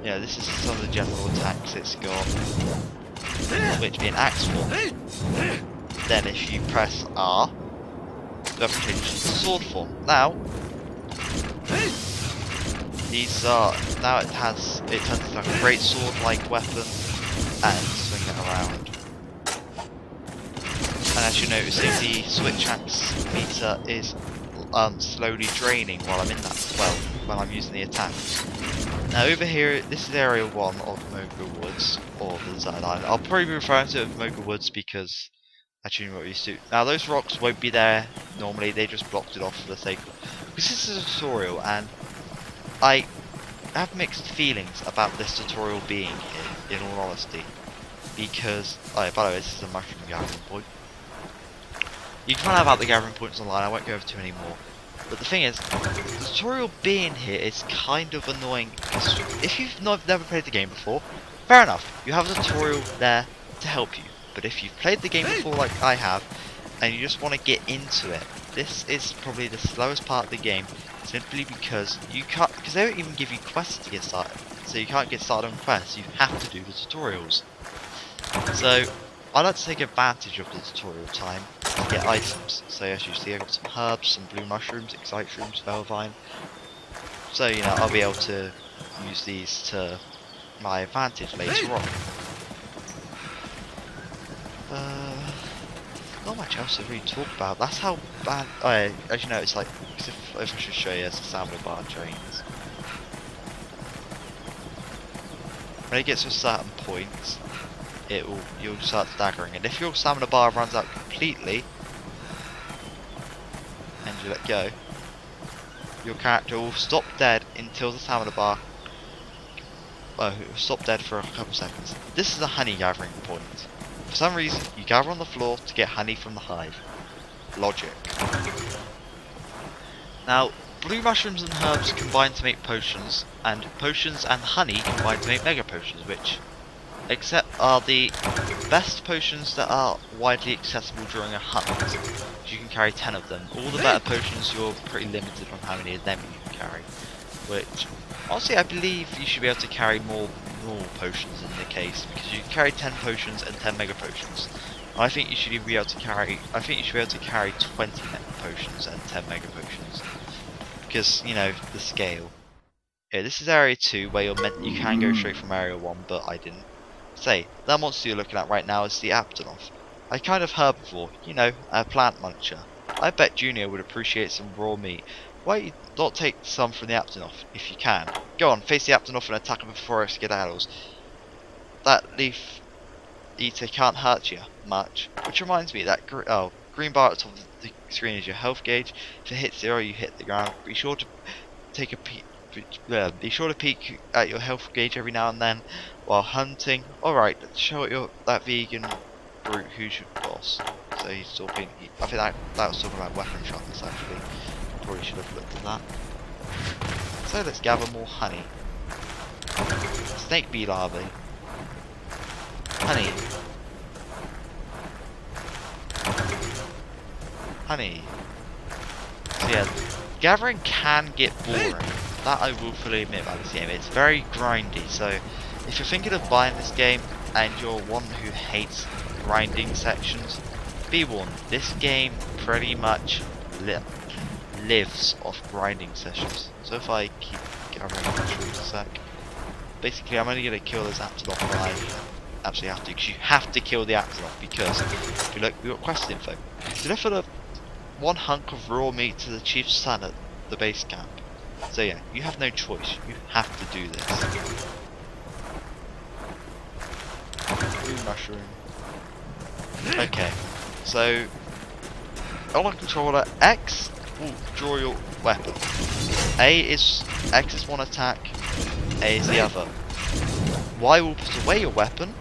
Yeah, this is some of the general attacks it's got, which in axe form. Then if you press R, weapon changes to sword form. Now, these are now it turns into like a great sword-like weapon and swing it around. And as you notice, the switch axe meter is slowly draining while I'm in that. Well, when I'm using the attacks. Now over here, this is area 1 of Moga Woods, or the Desert Island. I'll probably be referring to it as Moga Woods because that's what we're used to. Now those rocks won't be there normally, they just blocked it off for the sake of... Because this is a tutorial and I have mixed feelings about this tutorial being here, in all honesty. Because, oh, by the way, this is a mushroom gathering point. You can find out about the gathering points online, I won't go over too many more. But the thing is, the tutorial being here is kind of annoying, because if you've never played the game before, fair enough, you have a tutorial there to help you. But if you've played the game before like I have, and you just want to get into it, this is probably the slowest part of the game, simply because you can't, because they don't even give you quests to get started. So you can't get started on quests, you have to do the tutorials. So, I like to take advantage of the tutorial time to get items. So as you see, I've got some herbs, some blue mushrooms, excite shrooms, velvine. So, you know, I'll be able to use these to my advantage later on. Not much else to really talk about. That's how bad. As you know, it's like, if I should show you, it's the stamina bar drains. When it gets to a certain point, you'll start staggering, and if your stamina bar runs out completely and you let go, your character will stop dead until the stamina bar it will stop dead for a couple seconds. This is a honey gathering point. For some reason you gather on the floor to get honey from the hive. Logic. Now blue mushrooms and herbs combine to make potions, and potions and honey combine to make mega potions, which are the best potions that are widely accessible during a hunt. You can carry 10 of them. All the better potions, you're pretty limited on how many of them you can carry. Which, honestly, I believe you should be able to carry more potions in the case, because you can carry 10 potions and 10 mega potions. I think you should be able to carry 20 mega potions and 10 mega potions. Because, you know, the scale. Yeah, this is area 2 where you can go straight from area 1, but I didn't. Say, that monster you're looking at right now is the Aptonoth. A kind of herbivore, you know, a plant muncher. I bet Junior would appreciate some raw meat. Why not take some from the Aptonoth, if you can? Go on, face the Aptonoth and attack him before it skedaddles. That leaf eater can't hurt you much. Which reminds me, that green bar at the top of the screen is your health gauge. If it hits 0, you hit the ground. Be sure to take a peek. Be sure to peek at your health gauge every now and then while hunting. Alright, let's show that vegan brute who's your boss. So he's talking. I think that was talking about weapon sharpness actually. Probably should have looked at that. So let's gather more honey. Snake bee larvae. Honey. Honey. So yeah, gathering can get boring. That I will fully admit by this game. It's very grindy, so if you're thinking of buying this game and you're one who hates grinding sections, be warned, this game pretty much lives off grinding sessions. So if I keep gathering mushrooms a sec, basically I'm only going to kill this Aptonoth when I actually have to, because you have to kill the Aptonoth, because if you look, we've got quest info. Deliver the one hunk of raw meat to the chief's son at the base camp. So yeah, you have no choice, you have to do this. Blue mushroom. Okay, so on a controller, X will draw your weapon. X is one attack, A is the other. Y will put away your weapon,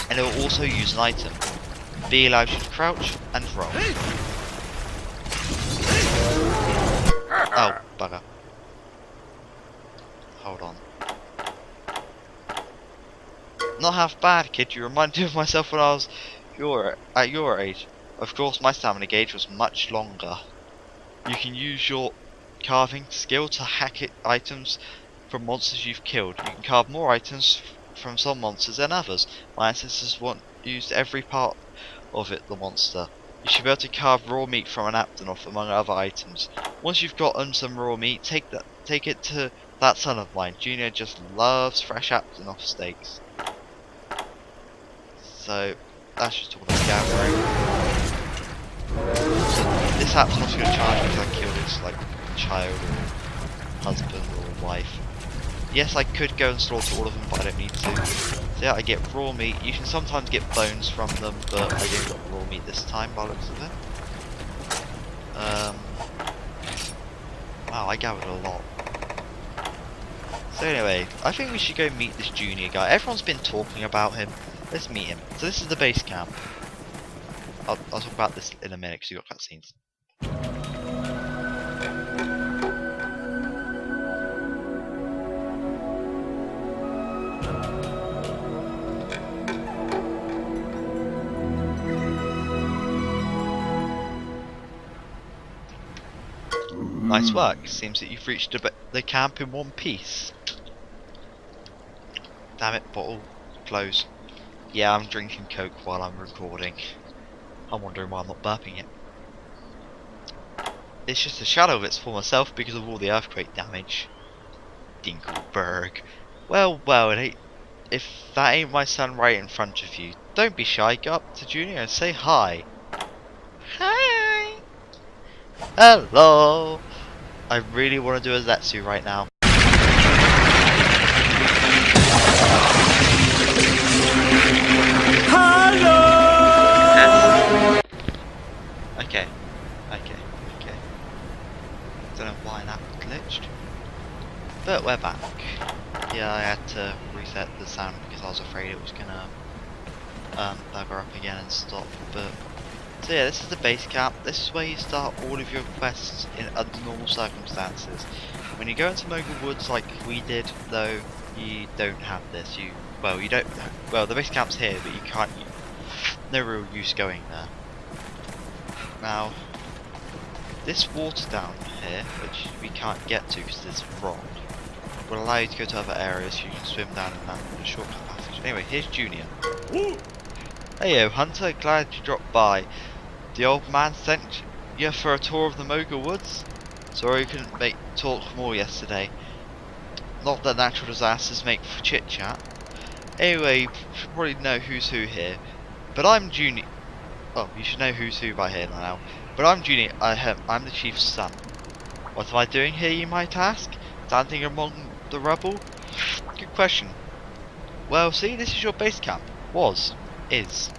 and it will also use an item. B allows you to crouch and roll. Oh, bugger. Hold on. Not half bad, kid. You remind me of myself when I was at your age. Of course, my stamina gauge was much longer. You can use your carving skill to hack items from monsters you've killed. You can carve more items from some monsters than others. My ancestors used every part of the monster. you should be able to carve raw meat from an Aptonoff among other items. Once you've gotten some raw meat, take it to that son of mine. Junior just loves fresh Aptonoff steaks. So that's just all I'm gathering. So this Aptonoff's gonna charge me because I killed his like child or husband or wife. Yes, I could go and slaughter all of them, but I don't need to. So yeah, I get raw meat. You can sometimes get bones from them, but I didn't get raw meat this time by the looks of it. Wow, I gathered a lot. So anyway, I think we should go meet this junior guy. Everyone's been talking about him. Let's meet him. So this is the base camp. I'll talk about this in a minute because you've got cutscenes. Nice work. Seems that you've reached the camp in one piece. Damn it, bottle. Close. Yeah, I'm drinking Coke while I'm recording. I'm wondering why I'm not burping it. It's just a shadow of its former self because of all the earthquake damage. Dinkelberg. Well, it ain't. If that ain't my son right in front of you, don't be shy. Go up to Junior and say hi. Hi. Hello. I really want to do a Zetsu right now. Hello! Okay. Don't know why that glitched. But we're back. Yeah, I had to reset the sound because I was afraid it was gonna bugger up again and stop. But so yeah, this is the base camp. This is where you start all of your quests under normal circumstances. When you go into Moga Woods like we did, though, you don't have this. You don't. Well, the base camp's here, but you can't. No real use going there. Now, this water down here, which we can't get to because there's rock, will allow you to go to other areas. So you can swim down in that shortcut passage. Anyway, here's Junior. Heyo, Hunter. Glad you dropped by. The old man sent you for a tour of the Moga Woods. Sorry you couldn't talk more yesterday. Not that natural disasters make for chit chat. Anyway, you should probably know who's who here. But I'm Junior. Oh, you should know who's who by here now. But I'm Junior. I'm the chief's son. What am I doing here, you might ask? Standing among the rubble? Good question. Well, see, this is your base camp. Is.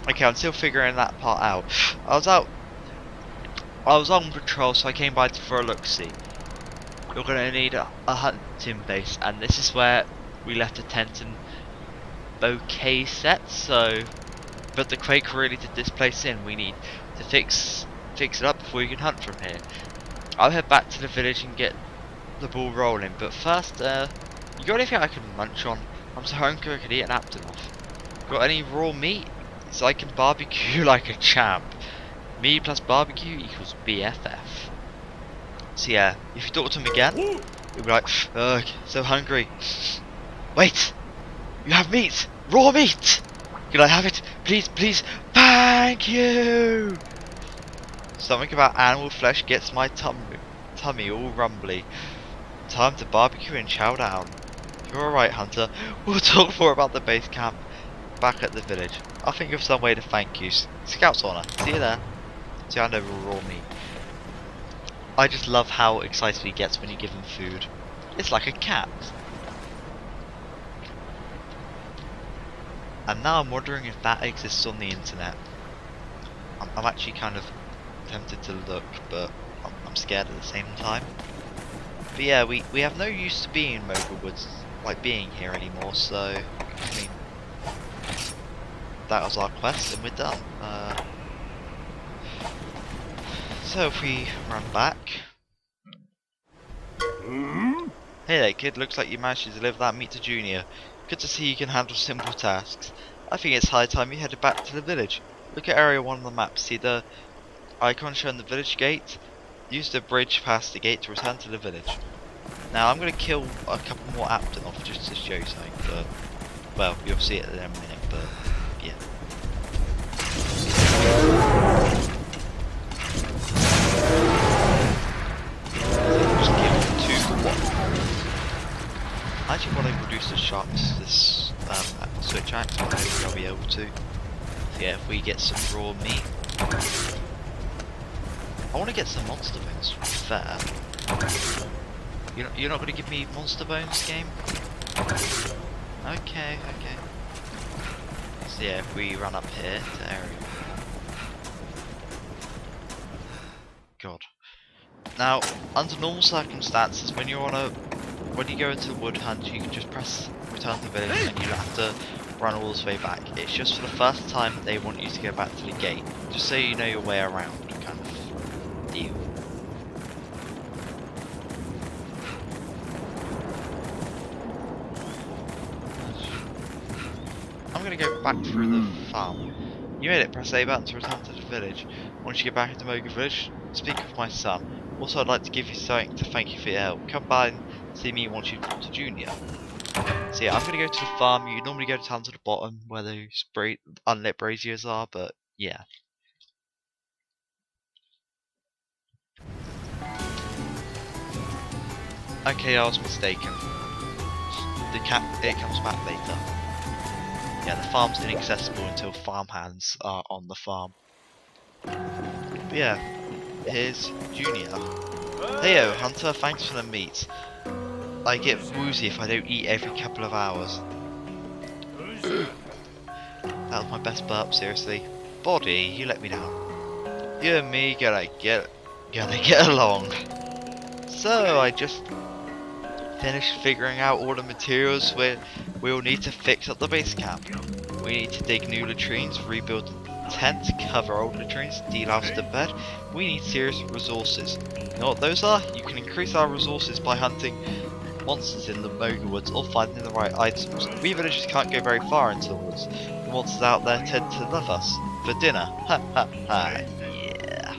Okay, I'm still figuring that part out. I was on patrol, so I came by for a look-see. You're gonna need a hunting base, and this is where we left a tent and bouquet set. So, but the quake really did this place in. We need to fix it up before you can hunt from here. I'll head back to the village and get the ball rolling. But first, you got anything I can munch on? I'm so hungry I could eat an Aptonoff. Got any raw meat? So I can barbecue like a champ. Me plus barbecue equals BFF. So yeah, if you talk to him again, you'll be like, ugh, so hungry. Wait! You have meat! Raw meat! Can I have it? Please, please! Thank you! Something about animal flesh gets my tummy all rumbly. Time to barbecue and chow down. You're alright, Hunter. We'll talk more about the base camp back at the village. I'll think of some way to thank you. Scout's honor. See you there. See, I know raw meat. I just love how excited he gets when you give him food. It's like a cat. And now I'm wondering if that exists on the internet. I'm actually kind of tempted to look, but I'm scared at the same time. But yeah, we have no use to being in Moga Woods, like being here anymore, so I mean, that was our quest and we're done. So if we run back. Hey there kid, looks like you managed to deliver that meat to Junior. Good to see you can handle simple tasks. I think it's high time you headed back to the village. Look at area 1 on the map, see the icon showing the village gate? Use the bridge past the gate to return to the village. Now I'm going to kill a couple more Aptonoff just to show you something, but, well, you'll see it in a minute, but, yeah. to. So yeah, if we get some raw meat. I want to get some monster bones, to be fair. You're not going to give me monster bones, game? Okay. So yeah, if we run up here to area. God. Now, under normal circumstances, when you go into the wood hunt, you can just press return to the village and you don't have to run all this way back. It's just for the first time they want you to go back to the gate, just so you know your way around, kind of deal. I'm gonna go back through the farm. You made it, press A button to return to the village. Once you get back into Moga village, speak with my son. Also, I'd like to give you something to thank you for your help. Come by and see me once you've talked to Junior. So yeah, I'm gonna go to the farm. You normally go down to the bottom where those unlit braziers are, but yeah. Okay, I was mistaken. It comes back later. Yeah, the farm's inaccessible until farmhands are on the farm. But yeah, here's Junior. Heyo, Hunter, thanks for the meat. I get woozy if I don't eat every couple of hours. That was my best burp, seriously. Body, you let me down. You and me gotta get along. So I just finished figuring out all the materials we'll need to fix up the base camp. We need to dig new latrines, rebuild the tent, cover old latrines, delouse the bed. We need serious resources. You know what those are? You can increase our resources by hunting monsters in the Moga woods or finding the right items. We villagers can't go very far into the woods. The monsters out there tend to love us. For dinner. Ha ha ha. Yeah.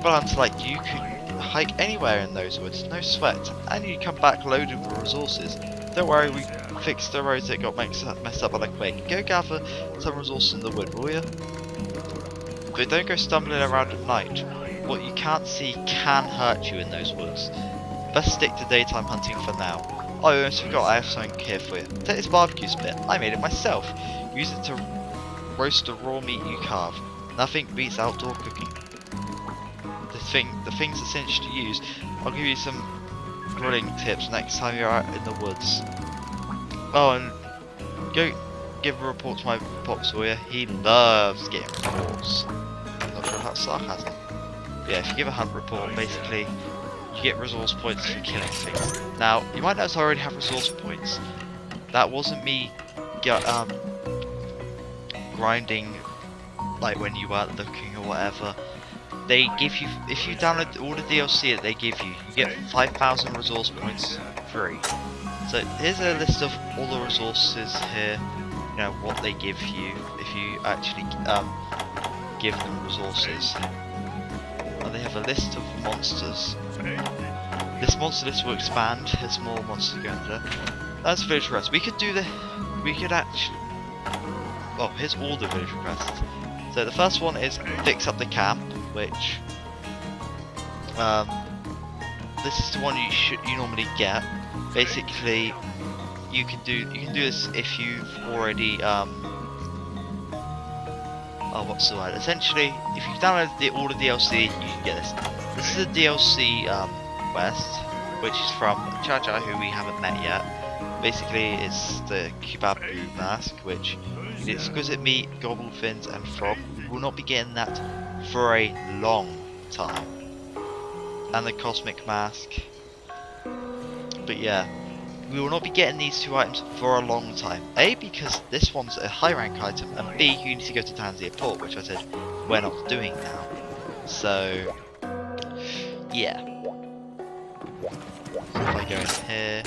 But hunter like you can hike anywhere in those woods, no sweat, and you come back loaded with resources. Don't worry, we fixed the roads that got messed up by the quake. Go gather some resources in the wood, will you? But don't go stumbling around at night. What you can't see can hurt you in those woods. Best stick to daytime hunting for now. Oh, I almost forgot, I have something here for you. Take this barbecue spit. I made it myself. Use it to roast the raw meat you carve. Nothing beats outdoor cooking. The things essential to use. I'll give you some grilling tips next time you're out in the woods. Oh, and go give a report to my pops, will ya? He loves getting reports. I'm not sure that's sarcasm. But yeah, if you give a hunt report, basically you get resource points for killing things. Now, you might notice I already have resource points. That wasn't me grinding like when you weren't looking or whatever. They give you, if you download all the DLC that they give you, you get 5,000 resource points free. So here's a list of all the resources here, you know, what they give you if you actually give them resources. And they have a list of monsters. This monster list will expand as more monsters go into there. That's village requests. We could actually, well, here's all the village requests. So the first one is fix up the camp, which this is the one you normally get. Basically, you can do this if you've already oh, what's the word? Essentially, if you've downloaded all the DLC, you can get this. This is a DLC quest, which is from Chacha, who we haven't met yet. Basically, it's the Kubabu mask, which is exquisite meat, gobble fins, and frog. We will not be getting that for a long time. And the cosmic mask. But yeah, we will not be getting these two items for a long time. A, because this one's a high rank item, and B, you need to go to Tanzania Port, which I said we're not doing now. So yeah. So if I go in here,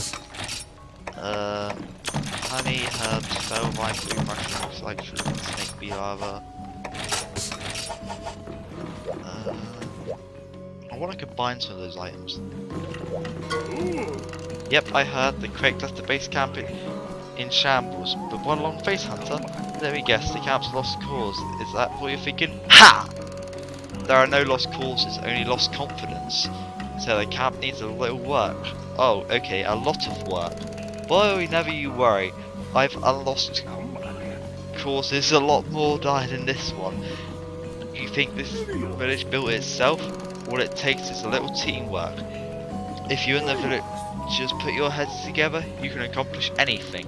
honey, herbs, fell rice, blue mushrooms, like snake bee larva. I want to combine some of those items. Yep, I heard the quake left the base camp in shambles, but what a long face, Hunter. Let me guess, the camp's lost cause. Is that what you're thinking? Ha! There are no lost causes, only lost confidence. So the camp needs a little work. Oh, okay, a lot of work. Boy, never you worry. I've unlost course, there's a lot more died in this one. You think this village built itself? All it takes is a little teamwork. If you and the village just put your heads together, you can accomplish anything.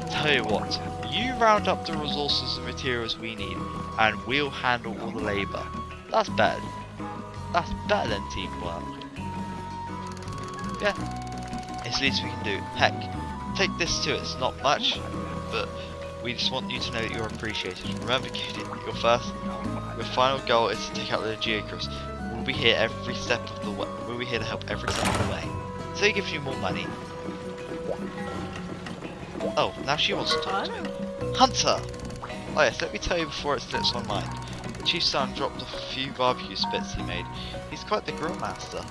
Tell you what, you round up the resources and materials we need, and we'll handle all the labour. That's better. That's better than teamwork. Yeah, it's the least we can do. Heck, take this too. It's not much, but we just want you to know that you're appreciated. Remember, kid, your final goal is to take out the geocrypts. We'll be here every step of the way. We'll be here to help every step of the way. So he gives you more money. Oh, now she wants to talk to me. Hunter! Oh yes, let me tell you before it slips my mind. The chief's son dropped off a few barbecue spits he made. He's quite the grill master.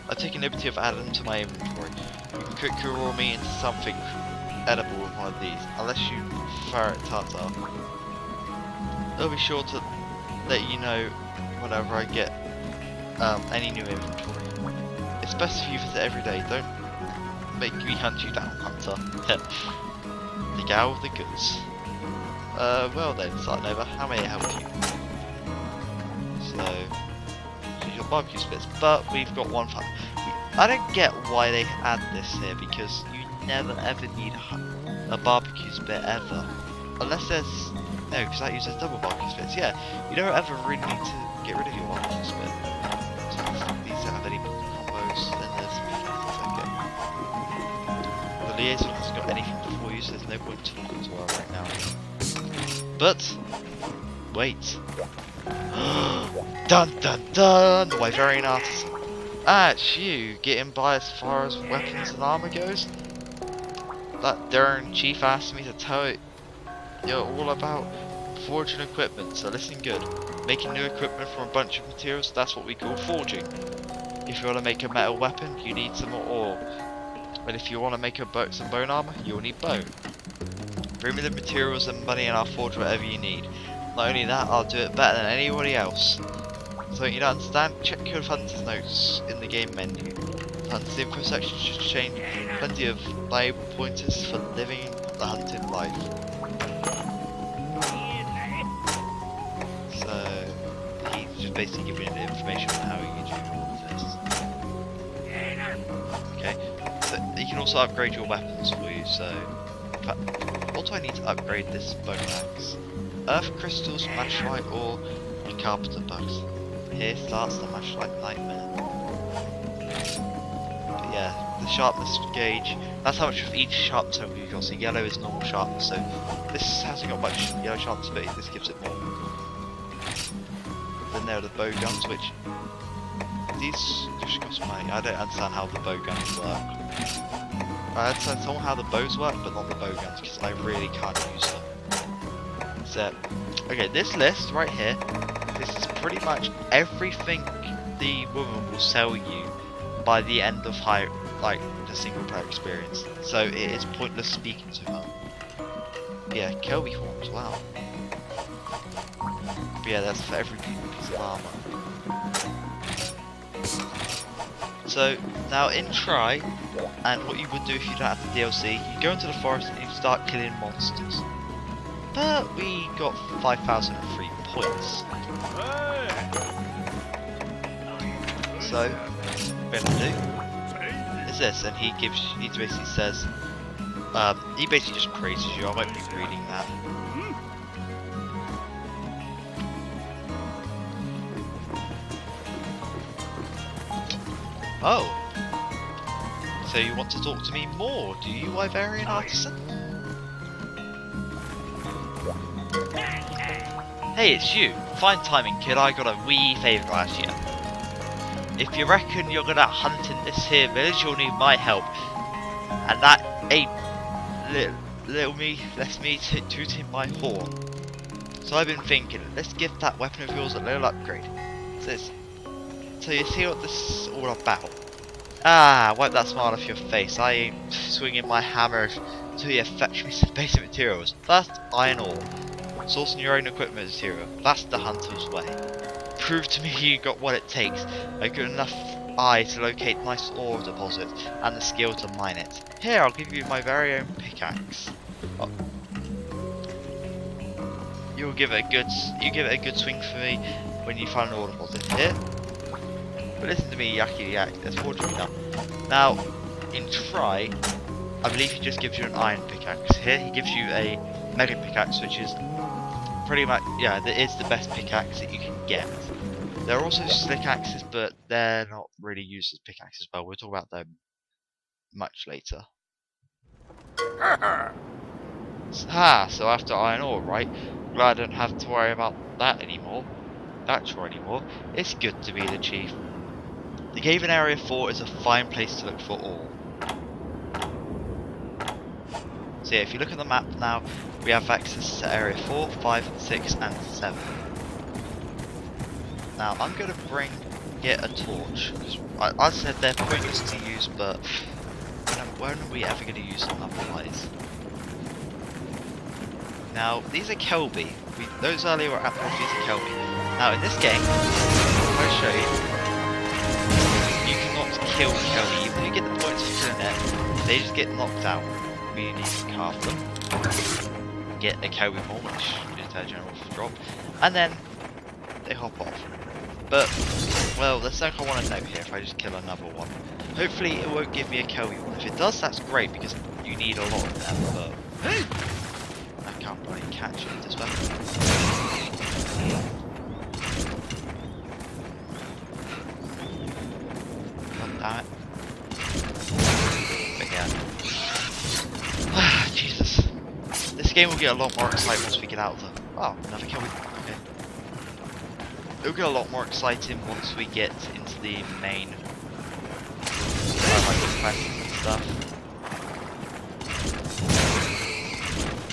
I've taken liberty of adding them to my inventory. You can cook your raw meat into something edible with one of these, unless you prefer it tartar. I'll be sure to let you know whenever I get any new inventory. It's best if you visit every day. Don't make me hunt you down, Hunter. The gal with the goods. Well then, Sarnova, how may I help you? So, your barbecue spits, but we've got one fun. I don't get why they add this here, because you never ever need a barbecue spit ever. Unless there's... No, because that uses double barbecue spits. Yeah, you don't ever really need to get rid of your barbecue spit. So these don't have any combos, then there's okay. The liaison hasn't got anything before you, so there's no point talking to her right now. But... wait. Dun dun dun! The Wyverian artisan. Ah, it's you, getting by as far as weapons and armor goes? That darn chief asked me to tell you all about forging equipment, so listen good. Making new equipment from a bunch of materials, that's what we call forging. If you want to make a metal weapon, you need some more ore. And if you want to make some bone armor, you'll need bone. Bring me the materials and money and I'll forge whatever you need. Not only that, I'll do it better than anybody else. So you don't understand? Check your Hunter's notes in the game menu. Hunter's info section should contain plenty of valuable pointers for living the hunted life. So he's just basically giving you the information on how you do all this. Okay, so you can also upgrade your weapons for you. So, in fact, what do I need to upgrade this bone axe? Earth crystals, matchlite ore, and carpenter bugs. Here starts the matchlite nightmare. But yeah, the sharpness gauge, that's how much of each sharpness level you've got. So yellow is normal sharpness, so this hasn't got much yellow sharpness, but this gives it more. Then there are the bow guns, which these just cost money. I don't understand how the bow guns work. I understand somehow how the bows work, but not the bow guns, because I really can't use them. So, okay, this list right here, this is pretty much everything the woman will sell you by the end of the single player experience. So it is pointless speaking to her. Yeah, Kelby horns, wow. But yeah, that's for every piece of armor. So now in Try, and what you would do if you don't have the DLC, you go into the forest and you start killing monsters. But we got 5,003 points. So, what we're gonna do is this, and he basically says, he basically just praises you. I won't be reading that. Oh, so you want to talk to me more, do you, Wyverian artisan? Hey, it's you. Fine timing, kid. I got a wee favour to ask you. If you reckon you're gonna hunt in this here village, you'll need my help. And that ain't lets me tooting my horn. So I've been thinking, let's give that weapon of yours a little upgrade. So you see what this is all about? Ah, wipe that smile off your face. I ain't swinging my hammer until you fetch me some basic materials. First, iron ore. Sourcing your own equipment material, that's the hunter's way. Prove to me you got what it takes, a good enough eye to locate nice ore deposits, and the skill to mine it. Here, I'll give you my very own pickaxe. Oh. you'll give it a good swing for me when you find an order deposit here. But listen to me, Yaki Yak. There's 4 now. Now, in Try, I believe he just gives you an iron pickaxe. Here he gives you a mega pickaxe, which is pretty much, yeah, it's the best pickaxe that you can get. There are also slick axes, but they're not really used as pickaxes. Well, we'll talk about them much later. So after iron ore, right? Glad I don't have to worry about that anymore. That chore anymore. It's good to be the chief. The cave in Area 4 is a fine place to look for ore. So yeah, if you look at the map now, we have access to Area 4, 5, 6 and 7. Now I'm going to get a torch, because I said they're pointless to use, but when are we ever going to use them otherwise? Now these are Kelby, those earlier were Apple, these are Kelby. Now in this game, I'll show you cannot kill Kelby, even if you get the points for killing it, they just get knocked out. You need to carve them, get a Kelby more, which is their general drop, and then they hop off. But, well, there's something I want to note here if I just kill another one. Hopefully it won't give me a Kelby one. If it does, that's great, because you need a lot of them, but I can't bloody catch it this way. God damn it. But yeah. Jesus. This game will get a lot more exciting once we get out of the... Oh, another Kelby. Okay. It'll get a lot more exciting once we get into the main like quests and stuff.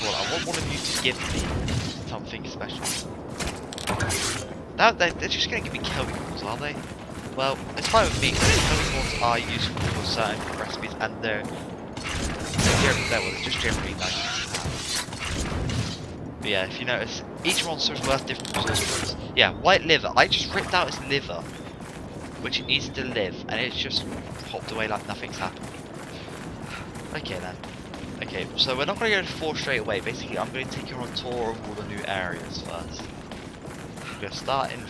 Well, I want one of you to give me something special. Now they're just going to give me Kelby balls, are they? Well, it's fine with me, because Kelby balls are useful for certain recipes, and they're just generally nice. But yeah, if you notice, each monster is worth different resource points. Yeah, white liver. I just ripped out its liver, which it needs to live, and it's just popped away like nothing's happened. Okay then. Okay, so we're not going to go to 4 straight away. Basically, I'm going to take you on a tour of all the new areas first. We're going to start in...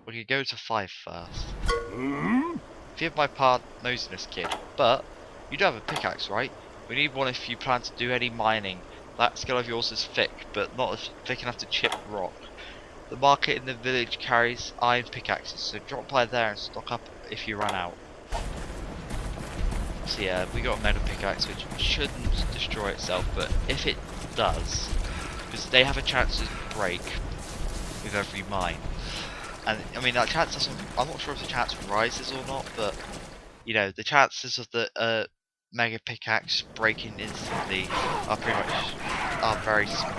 We're going to go to 5 first. Forgive my nosiness, kid, but you do have a pickaxe, right? We need one if you plan to do any mining. That skill of yours is thick, but not as thick enough to chip rock. The market in the village carries iron pickaxes, so drop by there and stock up if you run out. So yeah, we got a metal pickaxe which shouldn't destroy itself, but if it does, because they have a chance to break with every mine. And I mean that chance doesn't, I'm not sure if the chance rises or not, but you know, the chances of the mega pickaxe breaking instantly are very small.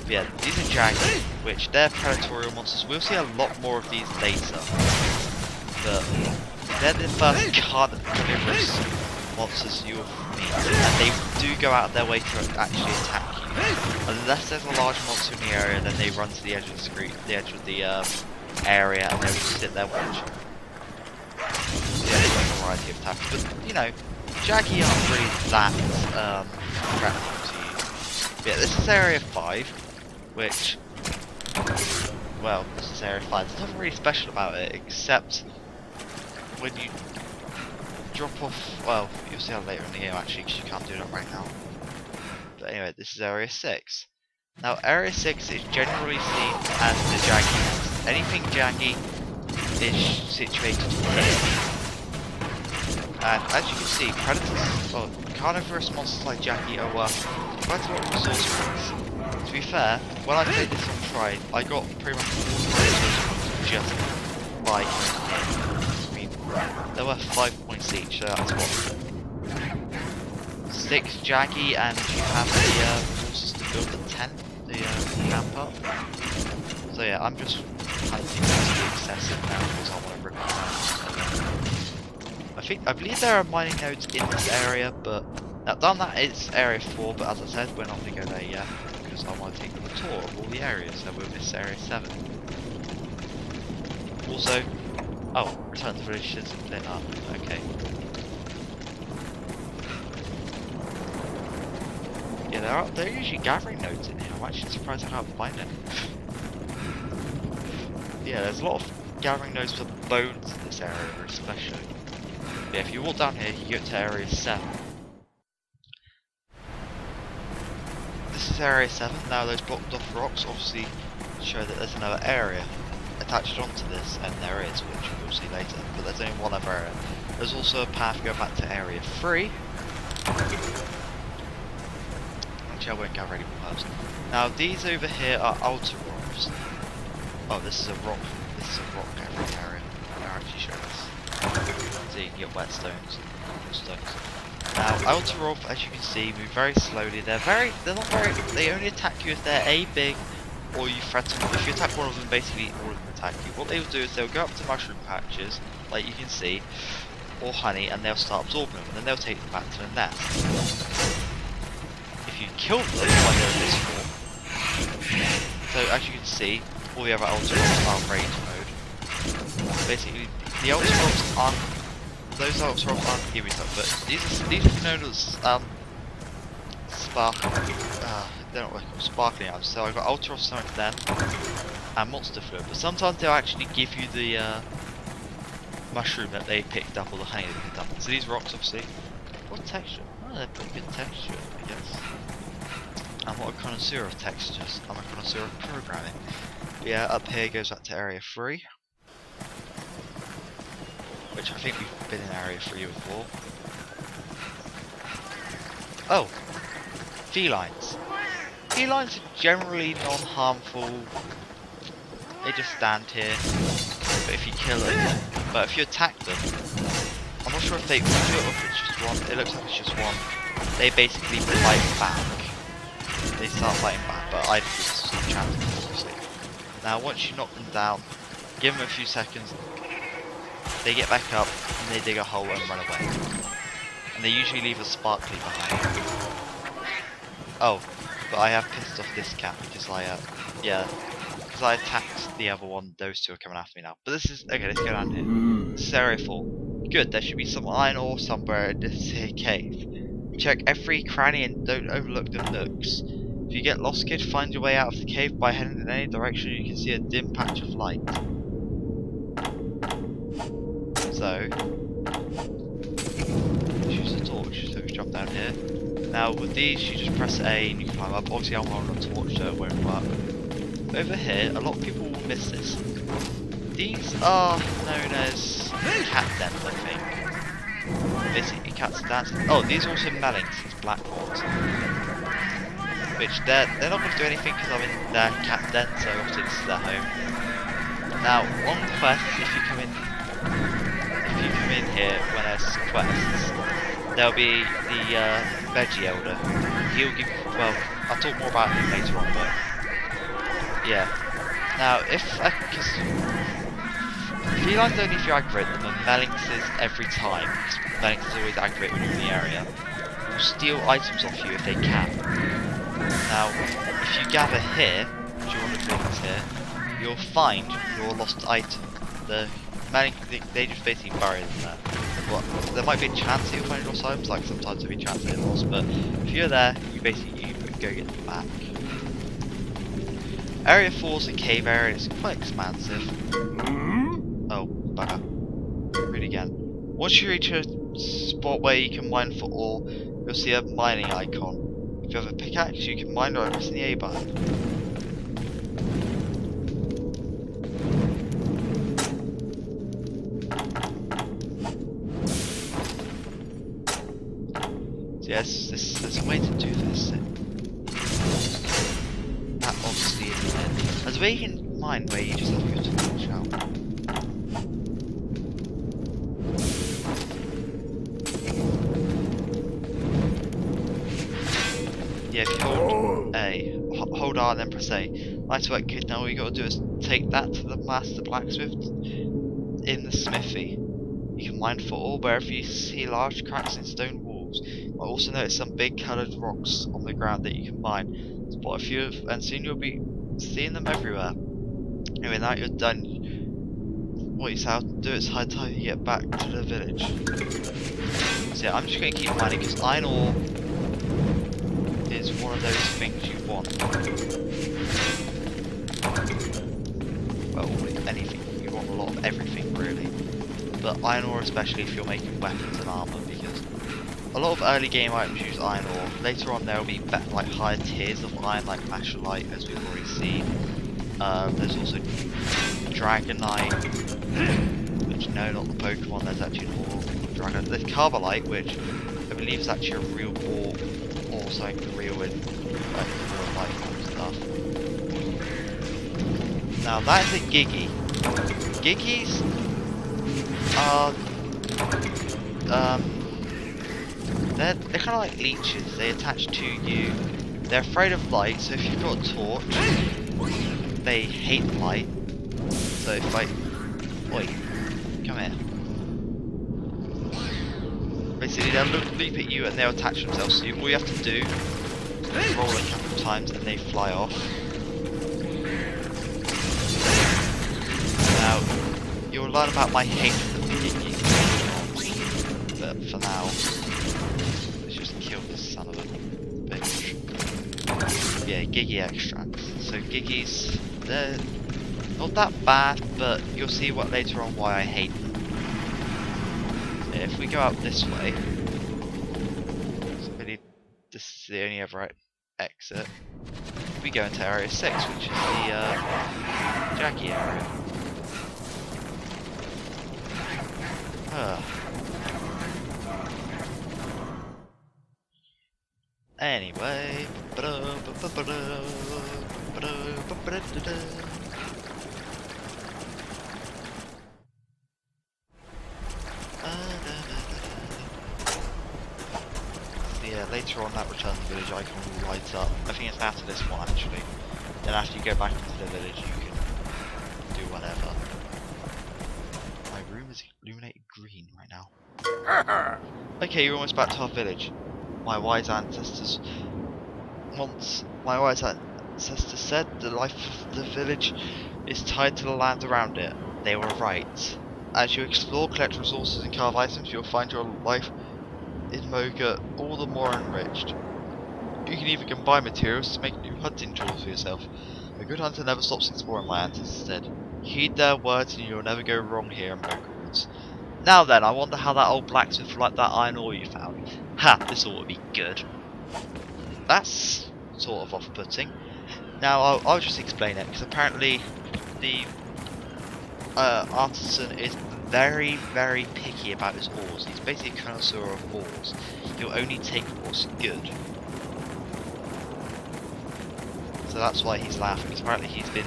But yeah, these are Jaggy, which they're predatory monsters. We'll see a lot more of these later, but they're the first carnivorous monsters you'll meet, and they do go out of their way to actually attack you. Unless there's a large monster in the area, then they run to the edge of the screen, the edge of the area, and they'll just sit there watching. Yeah, there's a variety of attacks, but you know, Jaggy aren't really that threatening to you. But yeah, this is Area 5, which, well, this is Area 5. There's nothing really special about it, except when you drop off, well, you'll see that later in the game actually, because you can't do that right now. But anyway, this is Area 6. Now, Area 6 is generally seen as the Jaggy. Anything Jaggy is situated here. And as you can see, predators, well, carnivorous monsters like Jaggy are worth quite a lot of resource points. To be fair, when I played this on Try, I got pretty much all the resource points just by I mean, they're worth 5 points each, so that's what? 6 Jaggy, and you have the resources to build the tent, the camp up. So yeah, I'm just hunting to be excessive now because I want to rip it down. I believe there are mining nodes in this area, but now done that, it's Area 4, but as I said, we're not going to go there yet, because I want to take them a tour of all the areas, so we'll miss Area 7. Also, oh, return to village isn't lit up, okay. Yeah, there are usually gathering nodes in here. I'm actually surprised I can't find any. Yeah, there's a lot of gathering nodes for bones in this area, especially. Yeah, if you walk down here, you get to area 7. This is area 7. Now those blocked off rocks obviously show that there's another area attached onto this, and there is, which we'll see later. But there's only one other area. There's also a path going back to area 3. Actually, I won't gather any more herbs. Now these over here are altar rocks. Oh, this is a rock. This is a rock gathering area. I'll actually show this. So you can get wet stones and stones. Now, altar rock, as you can see, move very slowly. They're not very. They only attack you if they're A, big, or you threaten them. If you attack one of them, basically all of them attack you. What they will do is they'll go up to mushroom patches, like you can see, or honey, and they'll start absorbing them, and then they'll take them back to the nest. If you kill them while they're in this form, so as you can see, all the other altar rocks are rage mode. Basically, the altar rocks aren't. Those altar rocks aren't giving stuff, but these are known as they're not sparkling items. So I've got altar rocks something then, and monster fluid. But sometimes they'll actually give you the mushroom that they picked up or the honey they picked up. So these rocks, obviously, what texture? Oh, they're pretty good texture, I guess. I'm not a connoisseur of textures. I'm a connoisseur of programming. But yeah, up here goes back to area 3. Which I think we've been in area 3 before. Oh! Felines. Felines are generally non-harmful. They just stand here. But if you kill them, but if you attack them, I'm not sure if it's just one. It looks like it's just one. They basically fight back. They start fighting back, but I think it's just enchanted, obviously. Now, once you knock them down, give them a few seconds. They get back up and they dig a hole and run away. And they usually leave a sparkly behind. Oh, but I have pissed off this cat because because I attacked the other one. Those two are coming after me now. But this is okay. Let's go down here. This is area 4. Good. There should be some iron ore somewhere in this here cave. Check every cranny and don't overlook the nooks. If you get lost, kid, find your way out of the cave by heading in any direction. You can see a dim patch of light. So, choose the torch, so we jump down here. Now with these you just press A and you can climb up. Obviously I'm holding a torch so it won't work. Over here, a lot of people will miss this. These are known as cat dens, I think. Basically cats dancing. Oh, these are also melons, these black ones. Which they're not going to do anything because I'm in their cat den, so obviously this is their home. Now on quests, if you come in here when there's quests, there'll be the veggie elder. He'll give you, well, I'll talk more about him later on, but yeah. Now because felines only if you aggravate them, and melinxes every time, because melinxes always aggravate when you're in the area, will steal items off you if they can. Now if you gather here, which are one of the things here, you'll find your lost item. They just basically bury them there. Well, there might be a chance that you'll find lost items, like sometimes there'll be a chance that they're lost, but if you're there, you basically go get them back. Area 4 is a cave area, it's quite expansive. Oh, bugger. Read again. Once you reach a spot where you can mine for ore, you'll see a mining icon. If you have a pickaxe, you can mine by pressing the A button. Yes, there's a way to do this. That obviously isn't it. There's a way you can mine where you just have your torch out. Yeah, if you hold A, hold R and then press A. Nice work, kid. Now all you gotta do is take that to the master blacksmith in the smithy. You can mine for ore wherever you see large cracks in stone walls. I also noticed some big coloured rocks on the ground that you can mine. Spot a few, and soon you'll be seeing them everywhere. Anyway, now you're done, what you say, I'll do it's high time you get back to the village. So yeah, I'm just going to keep mining because iron ore is is one of those things you want. Well, with anything, you want a lot of everything really. But iron ore especially if you're making weapons and armour, because a lot of early game items use iron ore. Later on there will be like higher tiers of iron like mashalite, as we've already seen. There's also dragonite, which no, not the Pokemon, there's actually an ore dragon. There's carbolite, which I believe is actually a real ore, or something real in like real life stuff. Now that is a Giggy. Giggies are they're kind of like leeches. They attach to you. They're afraid of light, so if you've got a torch, they hate light. So if I... Oi, come here. Basically they'll leap at you and they'll attach themselves to you. All you have to do is roll a couple of times and they fly off. Now, you'll learn about my hatred of the Giggy. But for now, let's just kill this son of a bitch. Yeah, Giggy extracts. So Giggys, they're not that bad, but you'll see what later on why I hate them. So if we go out this way, so really, this is the only other exit. We go into area 6, which is the Jackie area. Anyway, yeah, later on that return to the village icon will light up. I think it's after this one actually. Then after you go back into the village you can do whatever. My room is illuminated green right now. Okay, you're almost back to our village. My wise ancestors said the life of the village is tied to the land around it. They were right. As you explore, collect resources and carve items, you'll find your life in Moga all the more enriched. You can even combine materials to make new hunting tools for yourself. A good hunter never stops exploring, my ancestors said. Heed their words and you'll never go wrong here in Moga Woods. Now then, I wonder how that old blacksmith liked that iron ore you found. Ha! This ought to be good. That's sort of off-putting. Now I'll just explain it, because apparently the artisan is very, very picky about his ores. He's basically a connoisseur of ores. He'll only take what's good. So that's why he's laughing, because apparently he's been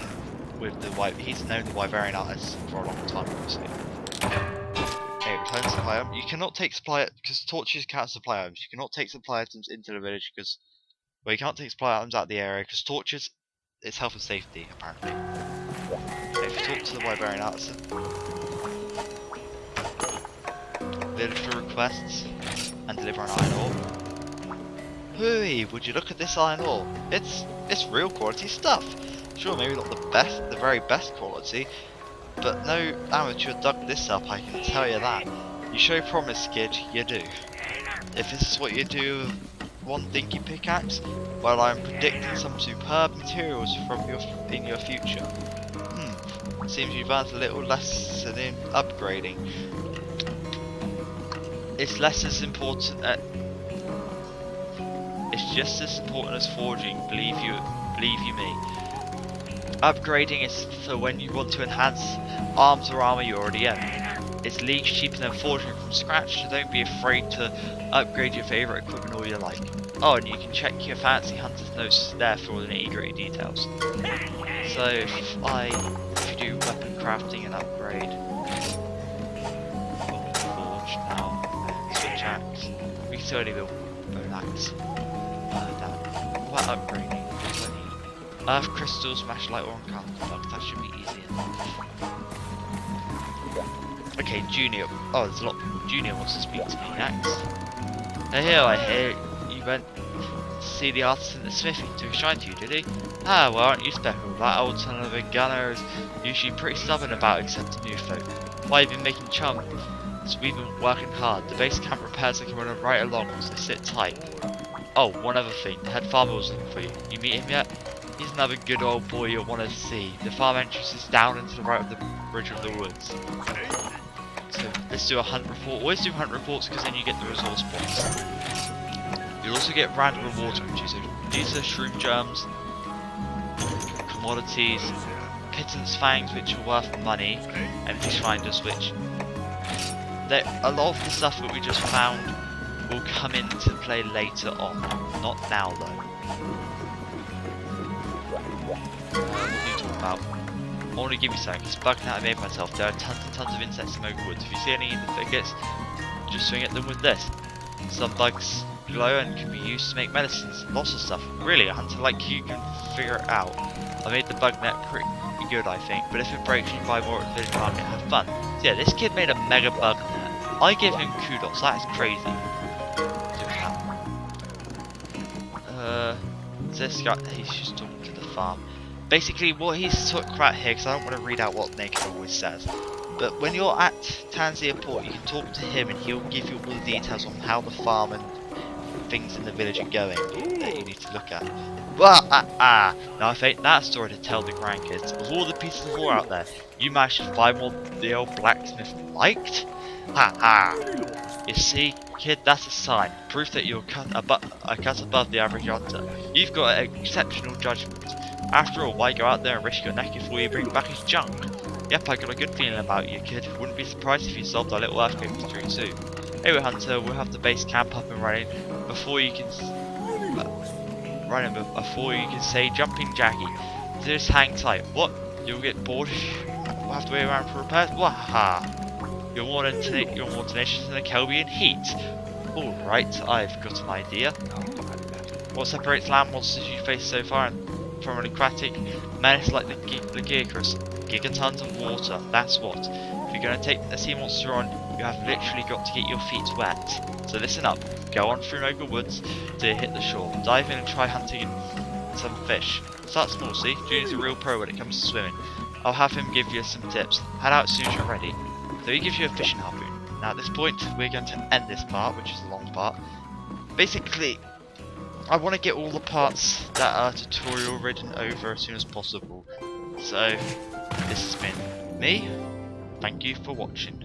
with the he's known the Wyverian artists for a long time, obviously. Okay, return supply item. You cannot take supply, because torches count supply items. You cannot take supply items into the village because, well, you can't take supply items out of the area because torches, it's health and safety apparently. Okay, if you talk to the Wyverian artisan, village for requests, and deliver an iron ore. Hooey, would you look at this iron ore? It's real quality stuff. Sure, maybe not the best, the very best quality, but no amateur dug this up, I can tell you that. You show promise, kid, you do. If this is what you do with one dinky pickaxe, well, I'm predicting some superb materials in your future. Seems you've learned a little lesson in upgrading. It's less as important. It's just as important as forging. Believe you me. Upgrading is for when you want to enhance arms or armor you already own. It's leagues cheaper than forging from scratch, so don't be afraid to upgrade your favourite equipment all you like. Oh, and you can check your fancy hunter's notes there for all the nitty-gritty details. So if you do weapon crafting and upgrade, forge now, switch axe, we can only build bone axe. What about upgrading? What do I need? Earth crystals, mashalite ore and carbon blocks, that should be easy enough. Okay, Junior. Oh, there's a lot. Junior wants to speak to me next. Hey, I hear you went to see the artisan at the smithy to shine to you, did he? Ah, well, aren't you special? That old son of a gunner is usually pretty stubborn about accepting new folk. Why, you've been making chum? So we've been working hard. The base camp repairs are coming right along, so sit tight. Oh, one other thing. The head farmer was looking for you. You meet him yet? He's another good old boy you'll want to see. The farm entrance is down and to the right of the bridge of the woods. So let's do a hunt report. Always do hunt reports because then you get the resource points. You'll also get random rewards from you. So these are shroom germs, commodities, pitten's fangs which are worth money, and fish finders which... a lot of the stuff that we just found will come into play later on. Not now though. What are you talking about? I want to give you something. This bug net I made myself. There are tons and tons of insects in Moga Woods. If you see any in the thickets, just swing at them with this. Some bugs glow and can be used to make medicines. Lots of stuff. Really, a hunter like you can figure it out. I made the bug net pretty good, I think. But if it breaks, you can buy more at the village market and have fun. So yeah, this kid made a mega bug net. I give him kudos. That is crazy. This guy, he's just talking to the farm. Basically, what he's talking about here, because I don't want to read out what Naked always says, but when you're at Tanzania Port, you can talk to him and he'll give you all the details on how the farm and things in the village are going that you need to look at. Now if ain't that story to tell the grandkids, of all the pieces of ore out there, you managed to find one the old blacksmith liked? You see, kid, that's a sign. Proof that you're a cut above the average hunter. You've got exceptional judgment. After all, why go out there and risk your neck before you bring back his junk? Yep, I got a good feeling about you, kid. Wouldn't be surprised if you solved our little earthquake mystery too. Anyway, Hunter, we'll have the base camp up and running before you can say jumping Jackie. Just hang tight. What? You'll get bored? We'll have to wait around for repairs? Waha! You're more tenacious than a Kelbian heat. Alright, I've got an idea. What separates land monsters you face so far from an aquatic menace like the Gigacorus? Gigatons of water, that's what. If you're going to take a sea monster on, you have literally got to get your feet wet. So listen up, go on through Moga Woods till you hit the shore. Dive in and try hunting some fish. Start small, see? Junior's a real pro when it comes to swimming. I'll have him give you some tips. Head out as soon as you're ready. So he gives you a fishing harpoon. Now at this point, we're going to end this part, which is a long part. Basically, I want to get all the parts that are tutorial ridden over as soon as possible. So, this has been me. Thank you for watching.